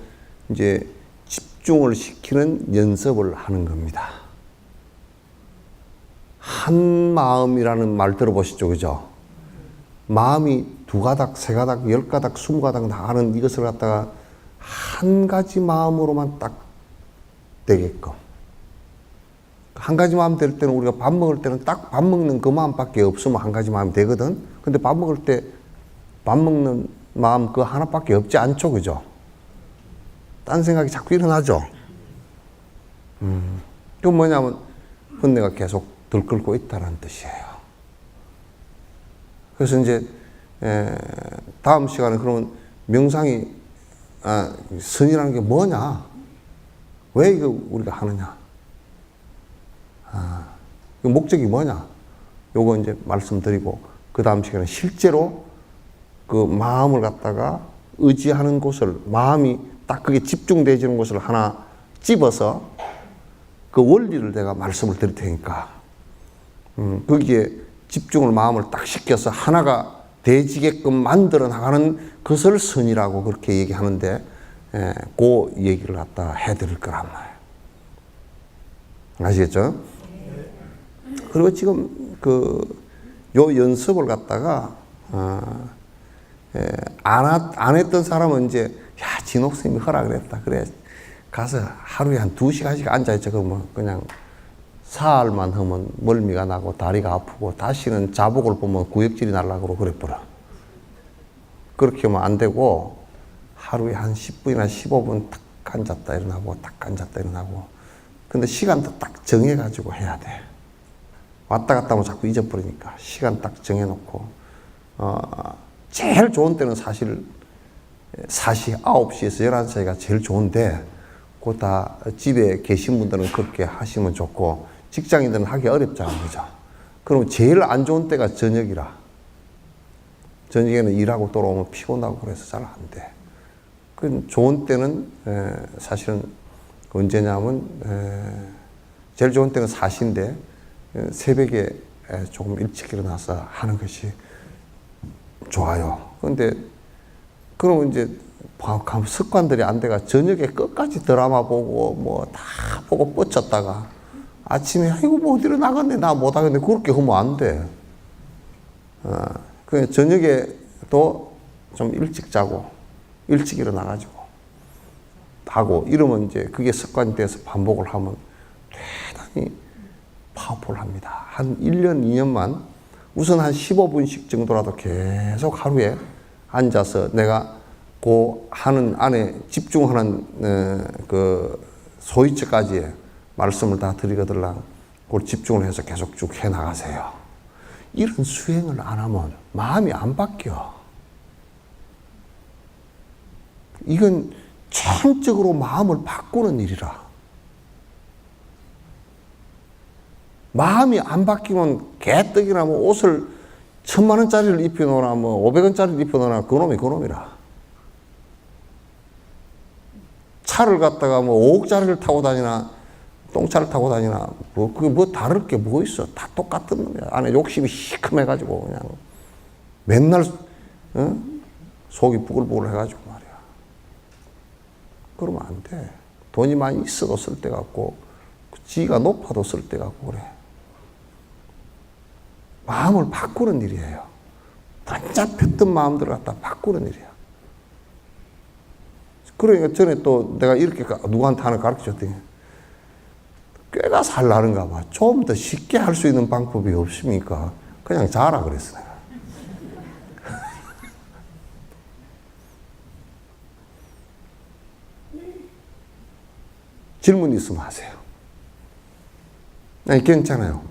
이제 집중을 시키는 연습을 하는 겁니다. 한 마음이라는 말 들어보시죠, 그죠? 마음이 2가닥, 3가닥, 10가닥, 20가닥 나가는 이것을 갖다가 한 가지 마음으로만 딱 되게끔. 한 가지 마음 될 때는 우리가 밥 먹을 때는 딱 밥 먹는 그 마음밖에 없으면 한 가지 마음이 되거든. 근데 밥 먹을 때 밥 먹는 마음 그 하나밖에 없지 않죠, 그죠? 딴 생각이 자꾸 일어나죠. 그건 뭐냐면 혼내가 계속 들끓고 있다는 뜻이에요. 그래서 이제 다음 시간에 그러면 명상이 선이라는 게 뭐냐? 왜 이거 우리가 하느냐? 그 목적이 뭐냐? 요거 이제 말씀드리고 그 다음 시간에 실제로 그 마음을 갖다가 의지하는 곳을 마음이 딱 그게 집중되지는 곳을 하나 집어서 그 원리를 내가 말씀을 드릴 테니까 거기에 집중을 마음을 딱 시켜서 하나가 되지게끔 만들어 나가는 것을 선이라고 그렇게 얘기하는데 그 얘기를 갖다 해드릴 거란 말이에요. 아시겠죠? 그리고 지금 요 연습을 갖다가 안 했던 사람은 이제 야, 진옥 스님이 허락을 했다. 그래 가서 하루에 한 2시간씩 앉아있죠. 그러면 그냥 사흘만 하면 멀미가 나고 다리가 아프고 다시는 자복을 보면 구역질이 날라고 그래버려. 그렇게 하면 안 되고 하루에 한 10분이나 15분 딱 앉았다 일어나고 딱 앉았다 일어나고. 근데 시간도 딱 정해가지고 해야 돼. 왔다 갔다 하면 자꾸 잊어버리니까 시간 딱 정해놓고 제일 좋은 때는 사실 4시, 9시에서 11시가 제일 좋은데 그거 다 집에 계신 분들은 그렇게 하시면 좋고 직장인들은 하기 어렵잖아요. 그죠? 그럼 제일 안 좋은 때가 저녁이라. 저녁에는 일하고 돌아오면 피곤하고 그래서 잘 안 돼. 그 좋은 때는 사실은 언제냐면 제일 좋은 때는 4시인데 새벽에 조금 일찍 일어나서 하는 것이 좋아요. 그런데 그러면 이제 습관들이 안 돼가 저녁에 끝까지 드라마 보고 뭐 다 보고 뻗쳤다가 아침에 아이고 뭐 어디로 나갔네 나 못하겠네 그렇게 하면 안 돼. 그 저녁에도 좀 일찍 자고 일찍 일어나가지고 하고 이러면 이제 그게 습관이 돼서 반복을 하면 대단히 파워풀합니다. 한 1년, 2년만 우선 한 15분씩 정도라도 계속 하루에 앉아서 내가 그 하는 안에 집중하는 그 소위처까지의 말씀을 다 드리거들랑 그걸 집중을 해서 계속 쭉 해 나가세요. 이런 수행을 안 하면 마음이 안 바뀌어. 이건 전적으로 마음을 바꾸는 일이라. 마음이 안 바뀌면 개떡이나 뭐 옷을 1000만원짜리를 입혀놓으나 뭐 500원짜리를 입혀놓으나 그놈이 그놈이라. 차를 갖다가 뭐 5억짜리를 타고 다니나 똥차를 타고 다니나 뭐 그게 뭐 다를 게 뭐 있어. 다 똑같은 놈이야. 안에 욕심이 시큼해가지고 그냥 맨날 속이 부글부글 해가지고 말이야. 그러면 안 돼. 돈이 많이 있어도 쓸데 같고 지위가 높아도 쓸데 같고 그래. 마음을 바꾸는 일이에요. 번잡했던 마음들을 갖다 바꾸는 일이야. 그러니까 전에 또 내가 이렇게 누구한테 하나 가르쳐줬더니 꽤나 살 나는가 봐. 좀 더 쉽게 할 수 있는 방법이 없습니까? 그냥 자라 그랬어 내가. 질문 있으면 하세요. 아니, 괜찮아요.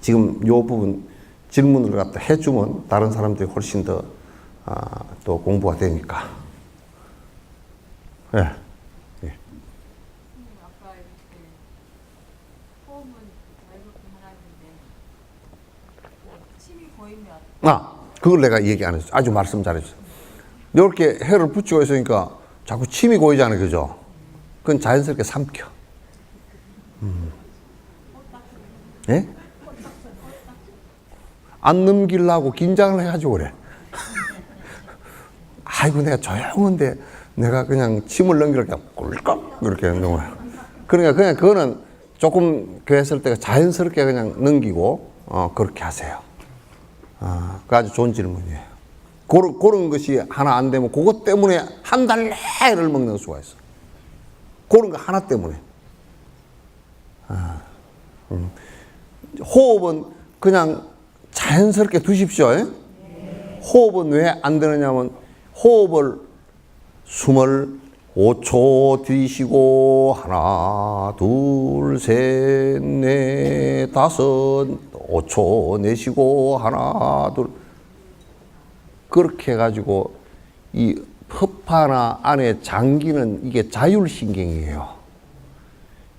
지금 요 부분 질문을 갖다 해주면 다른 사람들이 훨씬 더 또 공부가 되니까. 예. 예. 아까 이렇게 호흡은 자유롭게 하라는데 침이 고이면 그걸 내가 얘기 안 했어. 아주 말씀 잘했어. 이렇게 혀를 붙이고 있으니까 자꾸 침이 고이잖아요. 그죠? 그건 자연스럽게 삼켜. 예? 안 넘기려고 긴장을 해가지고 그래. 아이고, 내가 조용한데 내가 그냥 침을 넘기려니까 꿀꺽 이렇게 하는 거야. 그러니까 그냥 그거는 조금 했을 때가 자연스럽게 그냥 넘기고, 그렇게 하세요. 그 아주 좋은 질문이에요. 그런 것이 하나 안 되면 그것 때문에 한 달 내를 먹는 수가 있어. 그런 거 하나 때문에. 호흡은 그냥 자연스럽게 두십시오. 호흡은 왜 안 되느냐면 호흡을 숨을 5초 들이쉬고 하나 둘 셋 넷 다섯 5초 내쉬고 하나 둘 그렇게 해가지고 이 허파나 안에 장기는 이게 자율신경이에요.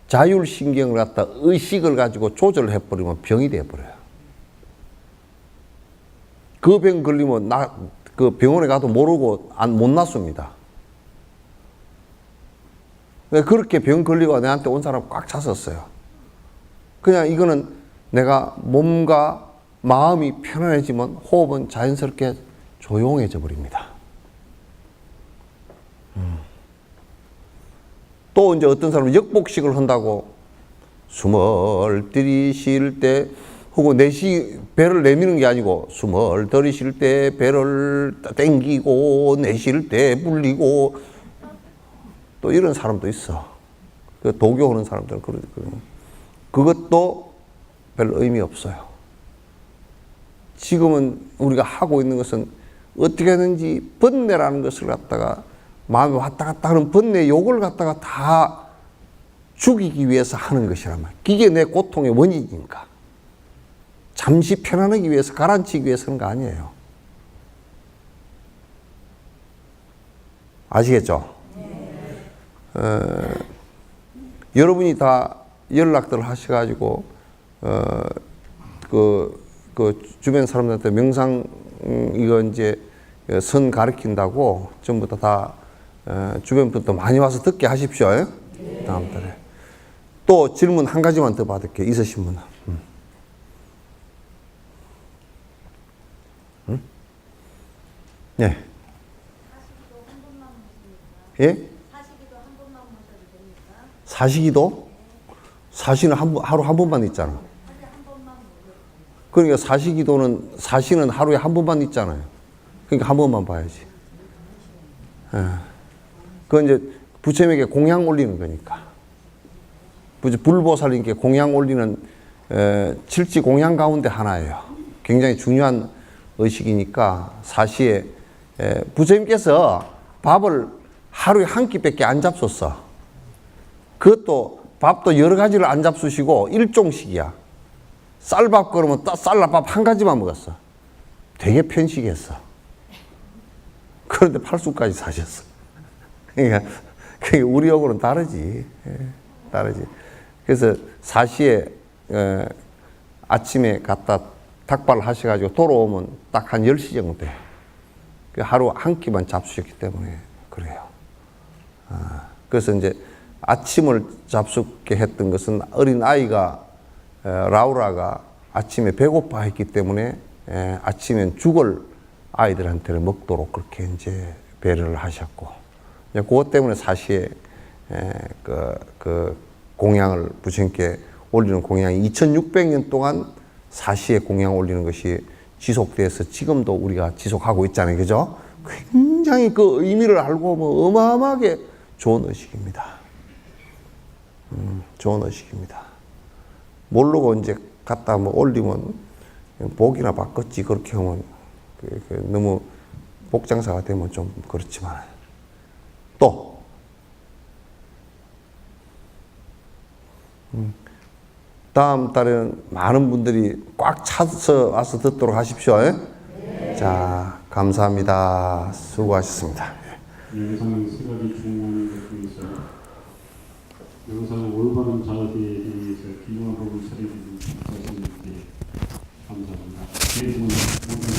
자율신경을 갖다 의식을 가지고 조절해버리면 병이 돼버려요. 그 병 걸리면 그 병원에 가도 모르고 못 낫습니다. 그렇게 병 걸리고 내한테 온 사람 꽉 찼었어요. 그냥 이거는 내가 몸과 마음이 편안해지면 호흡은 자연스럽게 조용해져 버립니다. 또 이제 어떤 사람은 역복식을 한다고 숨을 들이쉴 때 혹은 배를 내미는 게 아니고 숨을 들이쉴 때 배를 당기고 내쉴 때 불리고 또 이런 사람도 있어. 그 도교 하는 사람들은 그러거든요. 그것도 별 의미 없어요. 지금은 우리가 하고 있는 것은 어떻게 하는지 번뇌라는 것을 갖다가 마음에 왔다 갔다 하는 번뇌 욕을 갖다가 다 죽이기 위해서 하는 것이란 말이야. 이게 내 고통의 원인이니까. 잠시 편안하기 위해서 가라앉히기 위해서 하는 거 아니에요. 아시겠죠? 여러분이 다 연락들 하셔가지고 그 주변 사람들한테 명상 이거 이제 선 가르친다고 전부 다 주변 분도 많이 와서 듣게 하십시오. 다음 달에 또 질문 한 가지만 더 받을게요. 있으신 분은. 네. 예? 사시기도? 사시는 하루 한 번만 있잖아. 그러니까 사시는 하루에 한 번만 있잖아요. 그러니까 한 번만 봐야지. 그건 이제 부처님에게 공양 올리는 거니까. 불보살님께 공양 올리는 칠지 공양 가운데 하나예요. 굉장히 중요한 의식이니까 사시에 부처님께서 밥을 하루에 한 끼밖에 안 잡sus어. 그것도 밥도 여러 가지를 안 잡수시고 일종식이야. 쌀밥 그러면 쌀밥 한 가지만 먹었어. 되게 편식했어. 그런데 8수까지 사셨어. 그러니까 그게 우리하고는 다르지. 다르지. 그래서 사시에 아침에 갔다 닭발 하셔가지고 돌아오면 딱 한 10시 정도 돼. 하루 한 끼만 잡수셨기 때문에 그래요. 그래서 이제 아침을 잡숫게 했던 것은 어린 아이가 라우라가 아침에 배고파 했기 때문에 아침엔 죽을 아이들한테는 먹도록 그렇게 이제 배려를 하셨고, 그것 때문에 사시에 그 공양을 부처님께 올리는 공양이 2600년 동안 사시에 공양 올리는 것이 지속돼서 지금도 우리가 지속하고 있잖아요. 그죠? 굉장히 그 의미를 알고 뭐 어마어마하게 좋은 의식입니다. 좋은 의식입니다. 모르고 이제 갖다 뭐 올리면 복이나 바꿨지 그렇게 하면 너무 복장사가 되면 좀 그렇지만 또 다음 달에는 많은 분들이 꽉 차서 와서 듣도록 하십시오. 자, 감사합니다. 수고하셨습니다. 영상 생각이 중요한 것 중에서 영상 올바른 작업에 대해서 기존 법을 처리해 주신 선생님께 감사합니다. 네 분 모두